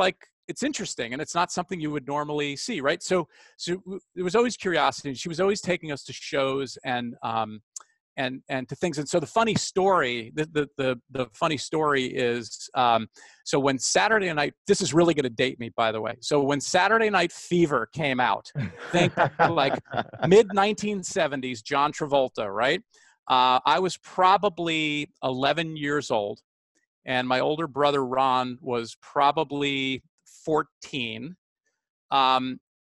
interesting and it's not something you would normally see, right? So there was always curiosity. She was always taking us to shows and to things. And so the funny story, the funny story is, so when Saturday Night, this is really going to date me, by the way. So when Saturday Night Fever came out, think like mid 1970s, John Travolta, right? I was probably 11 years old, and my older brother Ron was probably 14.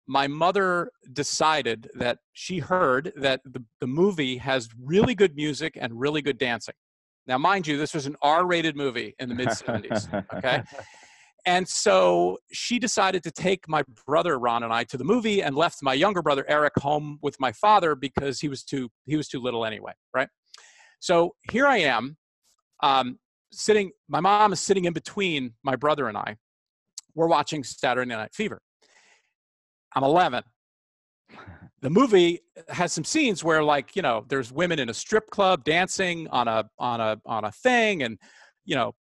My mother decided that she heard that the movie has really good music and really good dancing. Now, mind you, this was an R-rated movie in the mid-70s, okay? And so she decided to take my brother Ron and I to the movie, and left my younger brother Eric home with my father because he was too little anyway, right? So here I am, sitting. My mom is sitting in between my brother and I. We're watching Saturday Night Fever. I'm 11. The movie has some scenes where, there's women in a strip club dancing on a thing, and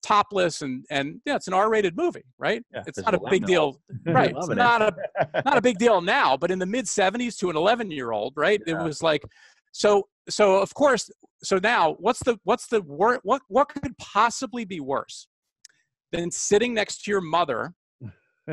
topless, and it's an R-rated movie, right? Yeah, it's not a big deal, right? It's not a big deal now, but in the mid 70s to an 11-year-old, right? Yeah. It was like, so of course. So now, what could possibly be worse than sitting next to your mother,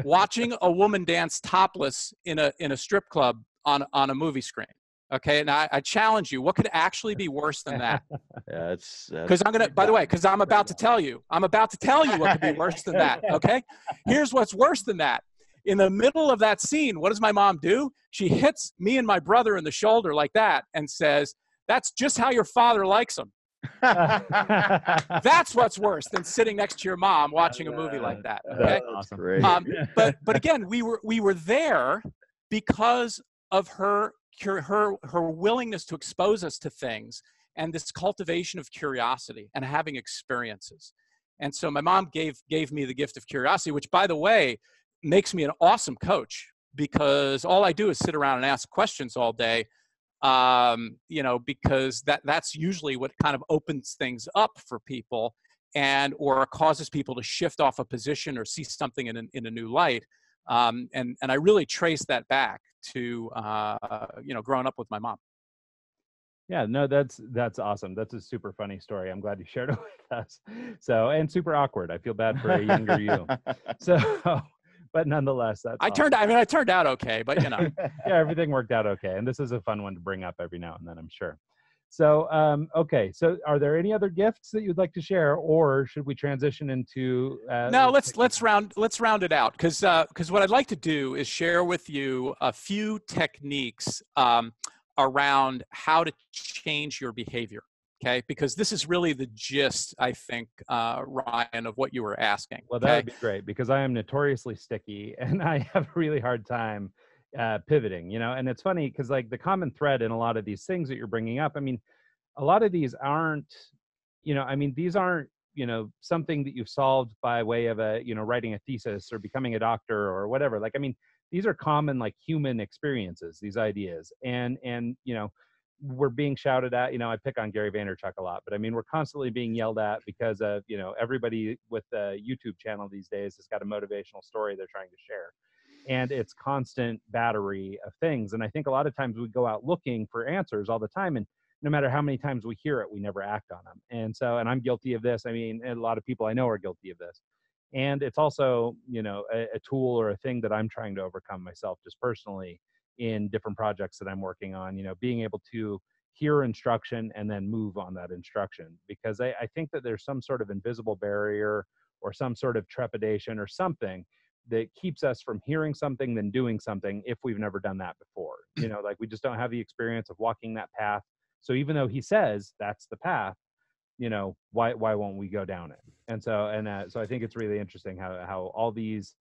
watching a woman dance topless in a strip club on a movie screen? Okay, now I challenge you. What could actually be worse than that? Yeah, because I'm gonna. By the way, because I'm about to tell you. I'm about to tell you what could be worse than that. Okay, here's what's worse than that. In the middle of that scene, what does my mom do? She hits me and my brother in the shoulder like that and says, "That's just how your father likes him." That's what's worse than sitting next to your mom watching a movie like that. Okay, that's great. But again, we were there because of her willingness to expose us to things, and this cultivation of curiosity and having experiences. And so my mom gave me the gift of curiosity, which, by the way, makes me an awesome coach, because all I do is sit around and ask questions all day. Because that's usually what kind of opens things up for people, or causes people to shift off a position or see something in a new light. And I really trace that back to growing up with my mom. Yeah, no, that's awesome. That's a super funny story. I'm glad you shared it with us. So, and super awkward. I feel bad for a younger you. So, but nonetheless, that's awesome. I turned out okay, but yeah, everything worked out okay. And this is a fun one to bring up every now and then, I'm sure. So, okay. So are there any other gifts that you'd like to share, or should we transition into, no, let's round it out. Cause what I'd like to do is share with you a few techniques, around how to change your behavior. Okay. Because this is really the gist, I think, Ryan, of what you were asking. Well, that would be great, because I am notoriously sticky and I have a really hard time pivoting, you know. And it's funny because, like, the common thread in a lot of these things that you're bringing up, I mean, a lot of these aren't, you know, I mean, these aren't, you know, something that you've solved by way of a, you know, writing a thesis or becoming a doctor or whatever. Like, I mean, these are common, like, human experiences, these ideas. And, you know, we're being shouted at, you know, I pick on Gary Vaynerchuk a lot, but I mean, we're constantly being yelled at because of, you know, everybody with a YouTube channel these days has got a motivational story they're trying to share. And it's constant battery of things. And I think a lot of times we go out looking for answers all the time, and no matter how many times we hear it, we never act on them. And so, and I'm guilty of this. I mean, and a lot of people I know are guilty of this. And it's also, you know, a tool or a thing that I'm trying to overcome myself just personally in different projects that I'm working on, you know, being able to hear instruction and then move on that instruction. Because I think that there's some sort of invisible barrier or some sort of trepidation or something that keeps us from hearing something, then doing something if we've never done that before. You know, like, we just don't have the experience of walking that path. So even though he says that's the path, you know, why won't we go down it? And so, so I think it's really interesting how all these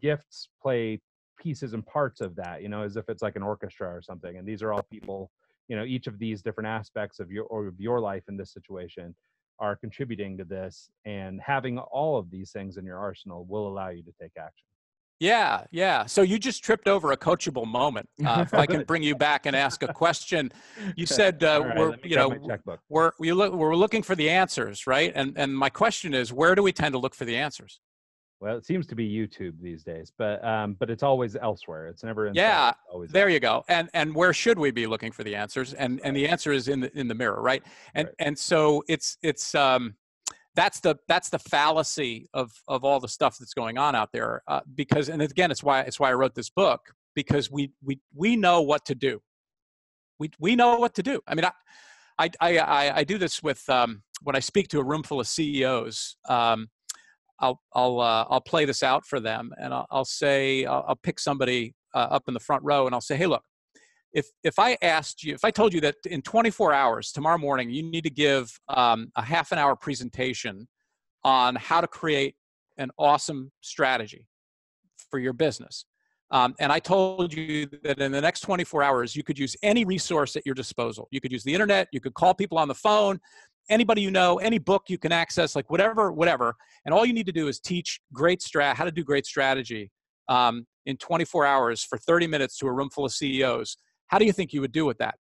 gifts play pieces and parts of that, you know, as if it's like an orchestra or something. And these are all people, you know, each of these different aspects of your life in this situation are contributing to this, and having all of these things in your arsenal will allow you to take action. Yeah. So you just tripped over a coachable moment. If I can bring you back and ask a question, you said we're looking for the answers, right? And my question is, where do we tend to look for the answers? Well, it seems to be YouTube these days, but it's always elsewhere. It's never inside. Yeah. It's always there elsewhere. you go. And where should we be looking for the answers? And the answer is in the mirror, right? And so it's that's the fallacy of all the stuff that's going on out there. Because, and again, it's why I wrote this book, because we know what to do. We know what to do. I mean, I do this with when I speak to a room full of CEOs. I'll play this out for them, and I'll say, I'll pick somebody up in the front row, and I'll say, hey, look, if I told you that in 24 hours, tomorrow morning, you need to give a half an hour presentation on how to create an awesome strategy for your business. And I told you that in the next 24 hours, you could use any resource at your disposal. You could use the internet, you could call people on the phone, anybody you know, any book you can access, like whatever. And all you need to do is teach how to do great strategy in 24 hours for 30 minutes to a room full of CEOs. How do you think you would do with that?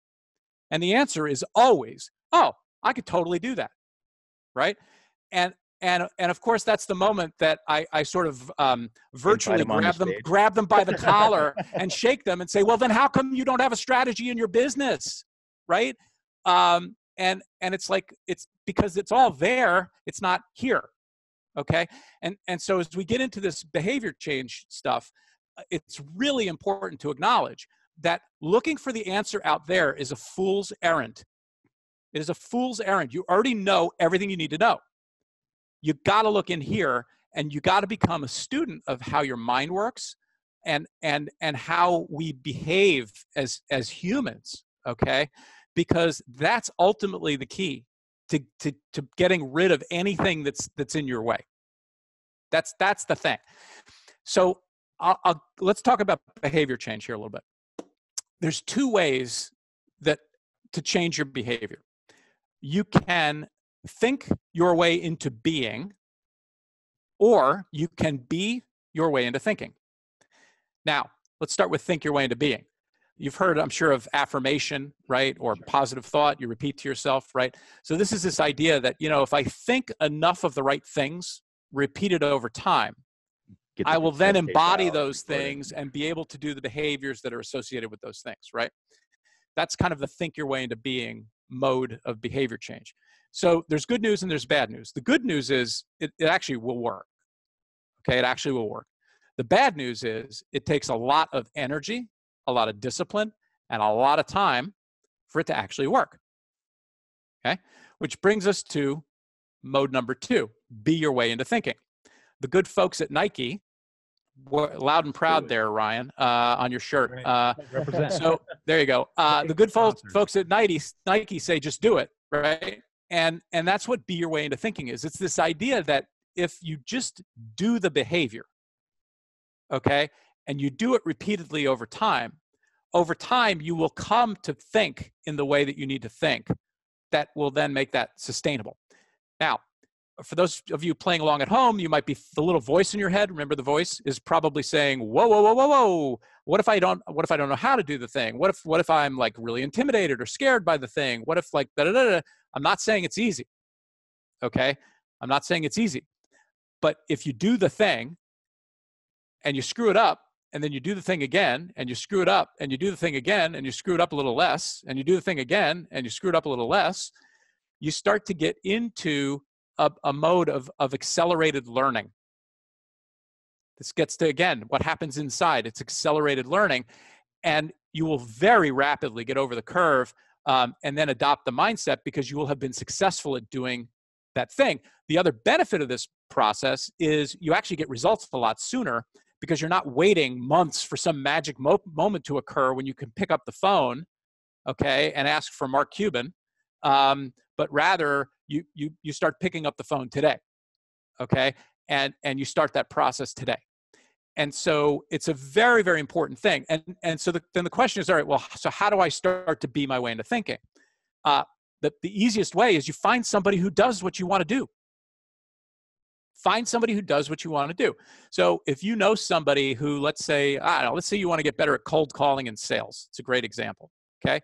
And the answer is always, oh, I could totally do that, right? And of course, that's the moment that I sort of virtually grab them by the collar and shake them and say, well, then how come you don't have a strategy in your business, right? And it's like, it's because it's all there, it's not here, okay? And so as we get into this behavior change stuff, it's really important to acknowledge that looking for the answer out there is a fool's errand. It is a fool's errand. You already know everything you need to know. You got to look in here, and you got to become a student of how your mind works and how we behave as humans, okay? Because that's ultimately the key to getting rid of anything that's in your way. That's the thing. So let's talk about behavior change here a little bit. There's two ways to change your behavior. You can think your way into being, or you can be your way into thinking. Now, let's start with think your way into being. You've heard, I'm sure, of affirmation, right? Or positive thought, you repeat to yourself, right? So this is this idea that, you know, if I think enough of the right things, repeated over time, I will then embody those things and be able to do the behaviors that are associated with those things, right? That's kind of the think your way into being mode of behavior change. So there's good news and there's bad news. The good news is it actually will work, okay? It actually will work. The bad news is it takes a lot of energy, a lot of discipline, and a lot of time for it to actually work. Okay, which brings us to mode number 2, be your way into thinking. The good folks at Nike, loud and proud there, Ryan, on your shirt. Represent. So there you go. The good folks at Nike say, just do it, right? And that's what be your way into thinking is. It's this idea that if you just do the behavior, okay, and you do it repeatedly over time you will come to think in the way that you need to think. That will then make that sustainable. Now, for those of you playing along at home, you might be the little voice in your head. Remember, the voice is probably saying, "Whoa, whoa, whoa, whoa, whoa! What if I don't know how to do the thing? What if I'm like really intimidated or scared by the thing? What if like da da da da?" I'm not saying it's easy. Okay, I'm not saying it's easy, but if you do the thing and you screw it up, and then you do the thing again, and you screw it up, and you do the thing again, and you screw it up a little less, and you do the thing again, and you screw it up a little less, you start to get into a mode of accelerated learning. This gets to, again, what happens inside. It's accelerated learning, and you will very rapidly get over the curve and then adopt the mindset because you will have been successful at doing that thing. The other benefit of this process is you actually get results a lot sooner because you're not waiting months for some magic moment to occur when you can pick up the phone, okay, and ask for Mark Cuban, but rather you start picking up the phone today, okay, and you start that process today. And so it's a very, very important thing. And so then the question is, all right, well, so how do I start to be my way into thinking? The easiest way is you find somebody who does what you want to do. Find somebody who does what you want to do. So if you know somebody who, let's say you want to get better at cold calling and sales. It's a great example, okay?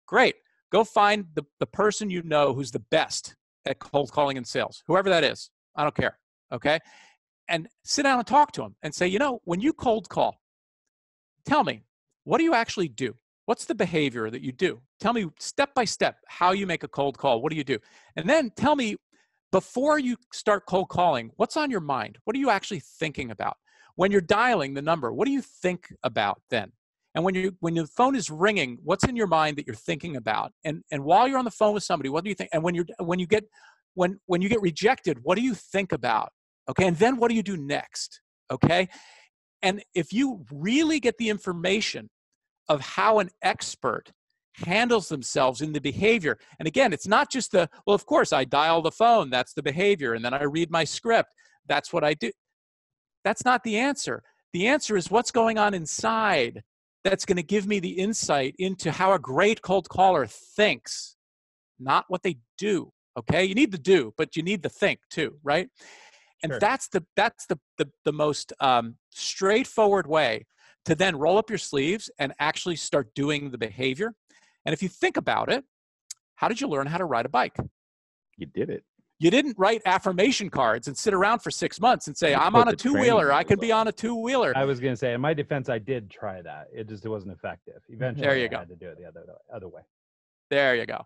Great. Go find the person you know who's the best at cold calling and sales, whoever that is. I don't care, okay? And sit down and talk to them and say, when you cold call, tell me, what do you actually do? What's the behavior that you do? Tell me step by step how you make a cold call. What do you do? And then tell me, before you start cold calling, what's on your mind? What are you actually thinking about? When you're dialing the number, what do you think about then? And when the phone is ringing, what's in your mind that you're thinking about? And while you're on the phone with somebody, what do you think? And when you get rejected, what do you think about? Okay, and then what do you do next? Okay, and if you really get the information of how an expert handles themselves in the behavior, and again, it's not just well, of course, I dial the phone, that's the behavior, and then I read my script, that's what I do. That's not the answer. The answer is what's going on inside that's going to give me the insight into how a great cold caller thinks, not what they do. Okay, you need the do, but you need the think too, right? And sure. That's the most straightforward way to then roll up your sleeves and actually start doing the behavior. And if you think about it, how did you learn how to ride a bike? You did it. You didn't write affirmation cards and sit around for 6 months and say, I'm on a two-wheeler. I can be on a two-wheeler. I was going to say, in my defense, I did try that. It wasn't effective. Eventually, there you go. I had to do it the other way. There you go.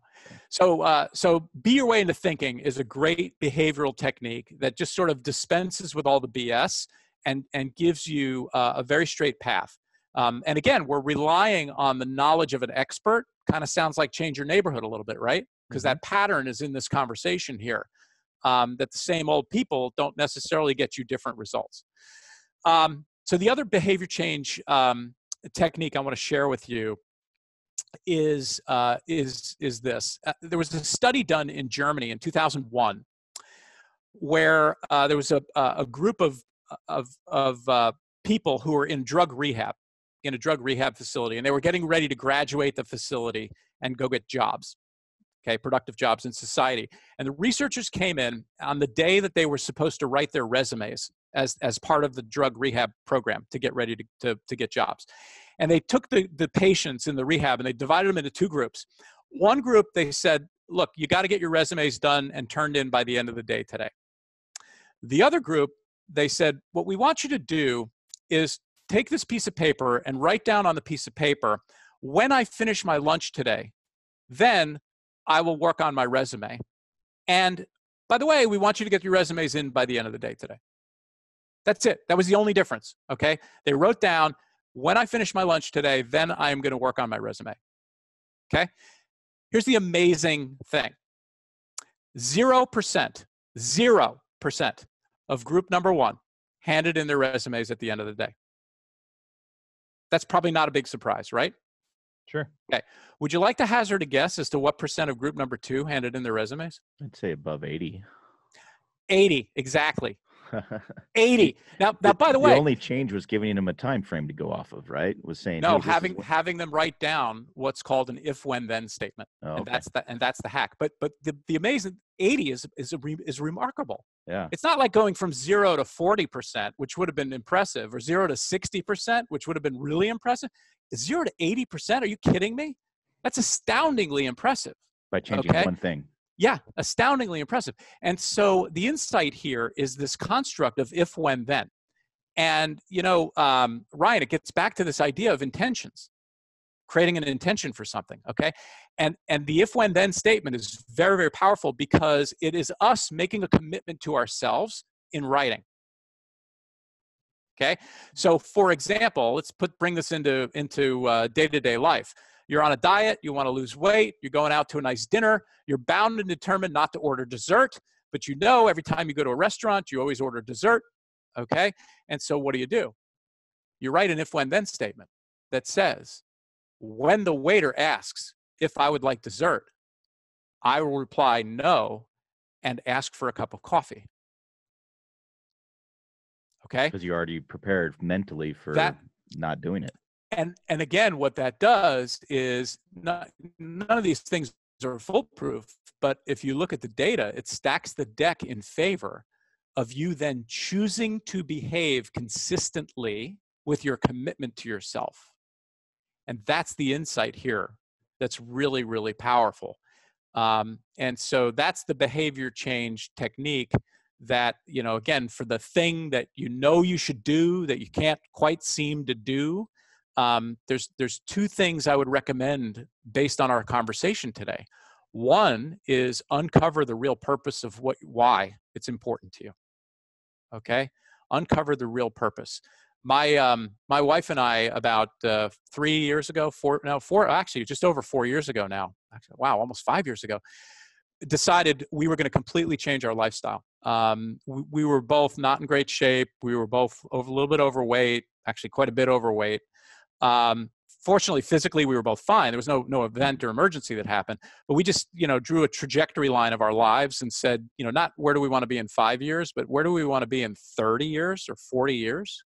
So be your way into thinking is a great behavioral technique that just sort of dispenses with all the BS and gives you a very straight path. And again, we're relying on the knowledge of an expert. Kind of sounds like Change Your Neighborhood a little bit, right? Because that pattern is in this conversation here, that the same old people don't necessarily get you different results. So the other behavior change technique I want to share with you is this. There was a study done in Germany in 2001 where there was a group of people who were in a drug rehab facility, and they were getting ready to graduate the facility and go get jobs, okay, productive jobs in society. And the researchers came in on the day that they were supposed to write their resumes as part of the drug rehab program to get ready to get jobs. And they took the patients in the rehab and they divided them into two groups. One group, they said, look, you got to get your resumes done and turned in by the end of the day today. The other group, they said, what we want you to do is take this piece of paper and write down on the piece of paper, when I finish my lunch today, then I will work on my resume. And by the way, we want you to get your resumes in by the end of the day today. That's it. That was the only difference, okay? They wrote down, when I finish my lunch today, then I'm going to work on my resume, okay? Here's the amazing thing. 0%, 0% of group number one handed in their resumes at the end of the day. That's probably not a big surprise, right? Sure. Okay. Would you like to hazard a guess as to what percent of group number two handed in their resumes? I'd say above 80. 80, exactly. 80. Now, by the way, the only change was giving them a time frame to go off of, right? Was saying no, hey, having them write down what's called an if, when, then statement, and that's the hack. But the amazing 80 is remarkable. Yeah, it's not like going from 0 to 40%, which would have been impressive, or 0 to 60%, which would have been really impressive. 0 to 80%? Are you kidding me? That's astoundingly impressive. By changing one thing. Yeah, astoundingly impressive. And so the insight here is this construct of if, when, then. And, Ryan, it gets back to this idea of intentions, creating an intention for something, okay? And the if, when, then statement is very, very powerful because it is us making a commitment to ourselves in writing, okay? So, for example, let's bring this into day-to-day life. You're on a diet, you want to lose weight, you're going out to a nice dinner, you're bound and determined not to order dessert, but every time you go to a restaurant, you always order dessert, okay? And so what do? You write an if, when, then statement that says, when the waiter asks if I would like dessert, I will reply no and ask for a cup of coffee. Okay? Because you already prepared mentally for not doing it. And again, what that does is none of these things are foolproof, but if you look at the data, it stacks the deck in favor of you then choosing to behave consistently with your commitment to yourself. And that's the insight here that's really, really powerful. And so that's the behavior change technique that, again, for the thing that you should do that you can't quite seem to do, there's two things I would recommend based on our conversation today. One is uncover the real purpose of why it's important to you. Okay, uncover the real purpose. My wife and I about 3 years ago, actually just over 4 years ago now. Actually, wow, almost 5 years ago, decided we were going to completely change our lifestyle. We were both not in great shape. We were both a little bit overweight, actually quite a bit overweight. Fortunately, physically, we were both fine. There was no event or emergency that happened, but we just, drew a trajectory line of our lives and said, not where do we want to be in 5 years, but where do we want to be in 30 years or 40 years?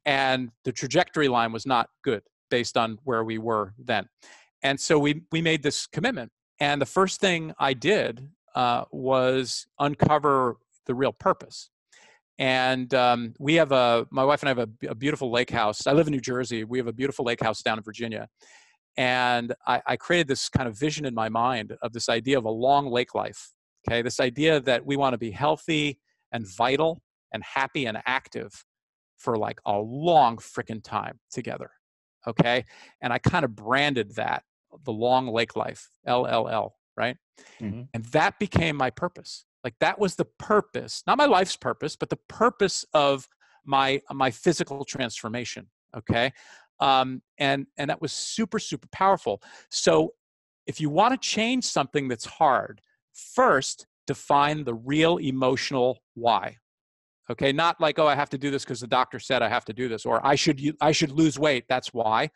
And the trajectory line was not good based on where we were then. And so we made this commitment. And the first thing I did was uncover the real purpose. And my wife and I have a beautiful lake house. I live in New Jersey. We have a beautiful lake house down in Virginia. And I created this kind of vision in my mind of this idea of a long lake life. Okay, this idea that we want to be healthy and vital and happy and active for like a long frickin' time together. Okay, and I kind of branded that the long lake life, LLL, right? Mm-hmm. And that became my purpose. Like that was the purpose, not my life's purpose, but the purpose of my physical transformation. Okay. And that was super, super powerful. So if you want to change something that's hard, first define the real emotional why. Okay. Not like, oh, I have to do this because the doctor said I have to do this, or I should lose weight. That's why.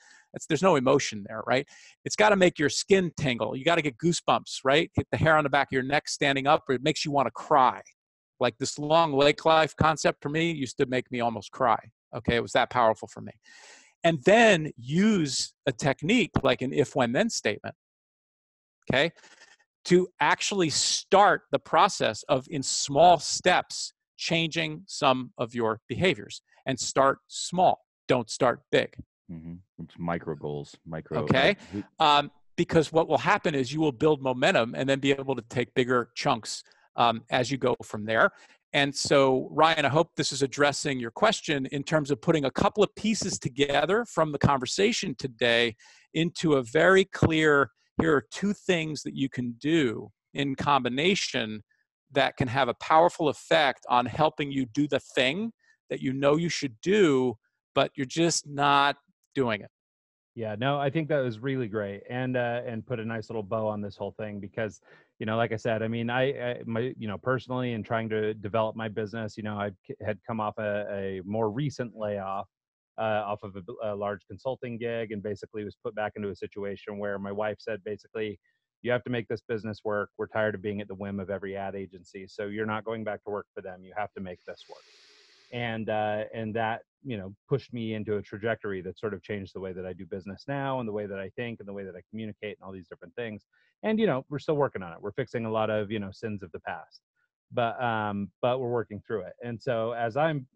There's no emotion there, right? It's got to make your skin tingle. You got to get goosebumps, right? Get the hair on the back of your neck standing up, or it makes you want to cry. Like this long lake life concept for me used to make me almost cry. Okay, it was that powerful for me. And then use a technique like an if, when, then statement, okay, to actually start the process of, in small steps, changing some of your behaviors. And start small. Don't start big. Mm-hmm. It's micro goals. Okay. Because what will happen is you will build momentum and then be able to take bigger chunks as you go from there. And so, Ryan, I hope this is addressing your question in terms of putting a couple of pieces together from the conversation today into a very clear, here are two things that you can do in combination that can have a powerful effect on helping you do the thing that you know you should do, but you're just not doing it. Yeah, no, I think that was really great, and put a nice little bow on this whole thing because, like I said, I mean, personally, and trying to develop my business, I had come off a more recent layoff off of a large consulting gig, and basically was put back into a situation where my wife said, basically, you have to make this business work. We're tired of being at the whim of every ad agency, so you're not going back to work for them. You have to make this work. And that pushed me into a trajectory that sort of changed the way that I do business now, and the way that I think, and the way that I communicate, and all these different things. And we're still working on it. We're fixing a lot of sins of the past, but we're working through it. And so as I'm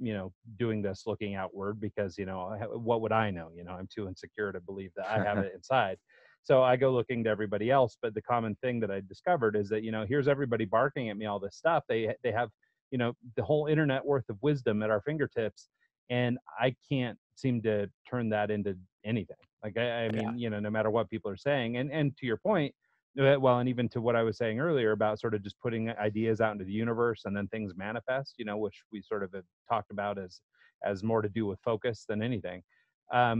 doing this, looking outward, because what would I know? I'm too insecure to believe that I have it inside. So I go looking to everybody else. But the common thing that I discovered is that here's everybody barking at me all this stuff. They have the whole internet worth of wisdom at our fingertips, and I can't seem to turn that into anything. Like I mean, no matter what people are saying, and to your point, well, and even to what I was saying earlier about sort of just putting ideas out into the universe and then things manifest, which we sort of have talked about as more to do with focus than anything. I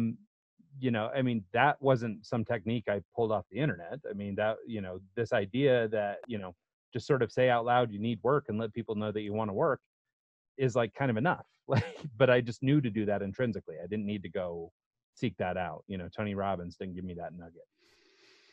mean, that wasn't some technique I pulled off the internet. I mean, that, this idea that, just sort of say out loud you need work and let people know that you want to work is like kind of enough. But I just knew to do that intrinsically. I didn't need to go seek that out. Tony Robbins didn't give me that nugget.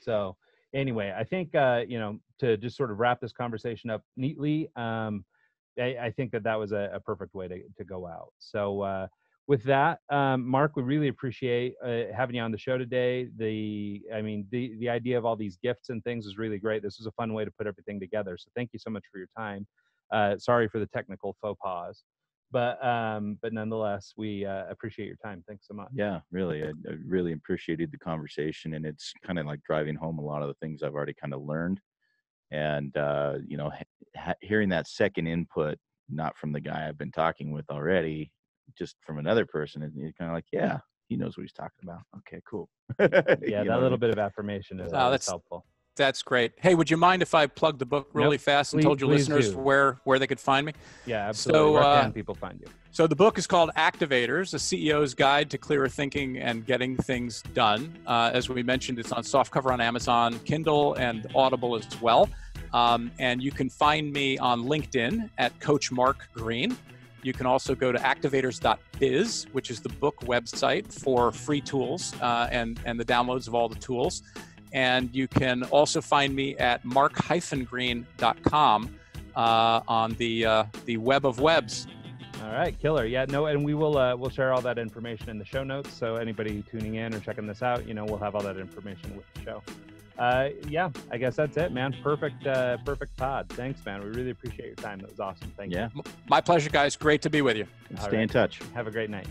So anyway, I think to just sort of wrap this conversation up neatly, I think that was a perfect way to go out. So with that, Mark, we really appreciate having you on the show today. The idea of all these gifts and things was really great. This was a fun way to put everything together. So thank you so much for your time. Sorry for the technical faux pas, but nonetheless, we appreciate your time. Thanks so much. Yeah, really, I really appreciated the conversation, and it's kind of like driving home a lot of the things I've already kind of learned, and hearing that second input, not from the guy I've been talking with already, just from another person, and you're kind of like, yeah, he knows what he's talking about. Okay, cool. Yeah, that little bit of affirmation is always helpful. That's great. Hey, would you mind if I plugged the book really fast and told your listeners where they could find me? Yeah, absolutely. Where can people find you? So the book is called Activators, a CEO's Guide to Clearer Thinking and Getting Things Done. As we mentioned, it's on softcover on Amazon, Kindle, and Audible as well. And you can find me on LinkedIn at Coach Mark Green. You can also go to activators.biz, which is the book website for free tools and the downloads of all the tools. And you can also find me at mark-green.com on the web of webs. All right, killer. Yeah, no, and we'll share all that information in the show notes. So anybody tuning in or checking this out, we'll have all that information with the show. Yeah, I guess that's it, man. Perfect pod. Thanks, man. We really appreciate your time. That was awesome. Thank you. My pleasure, guys. Great to be with you. Stay in touch. Have a great night.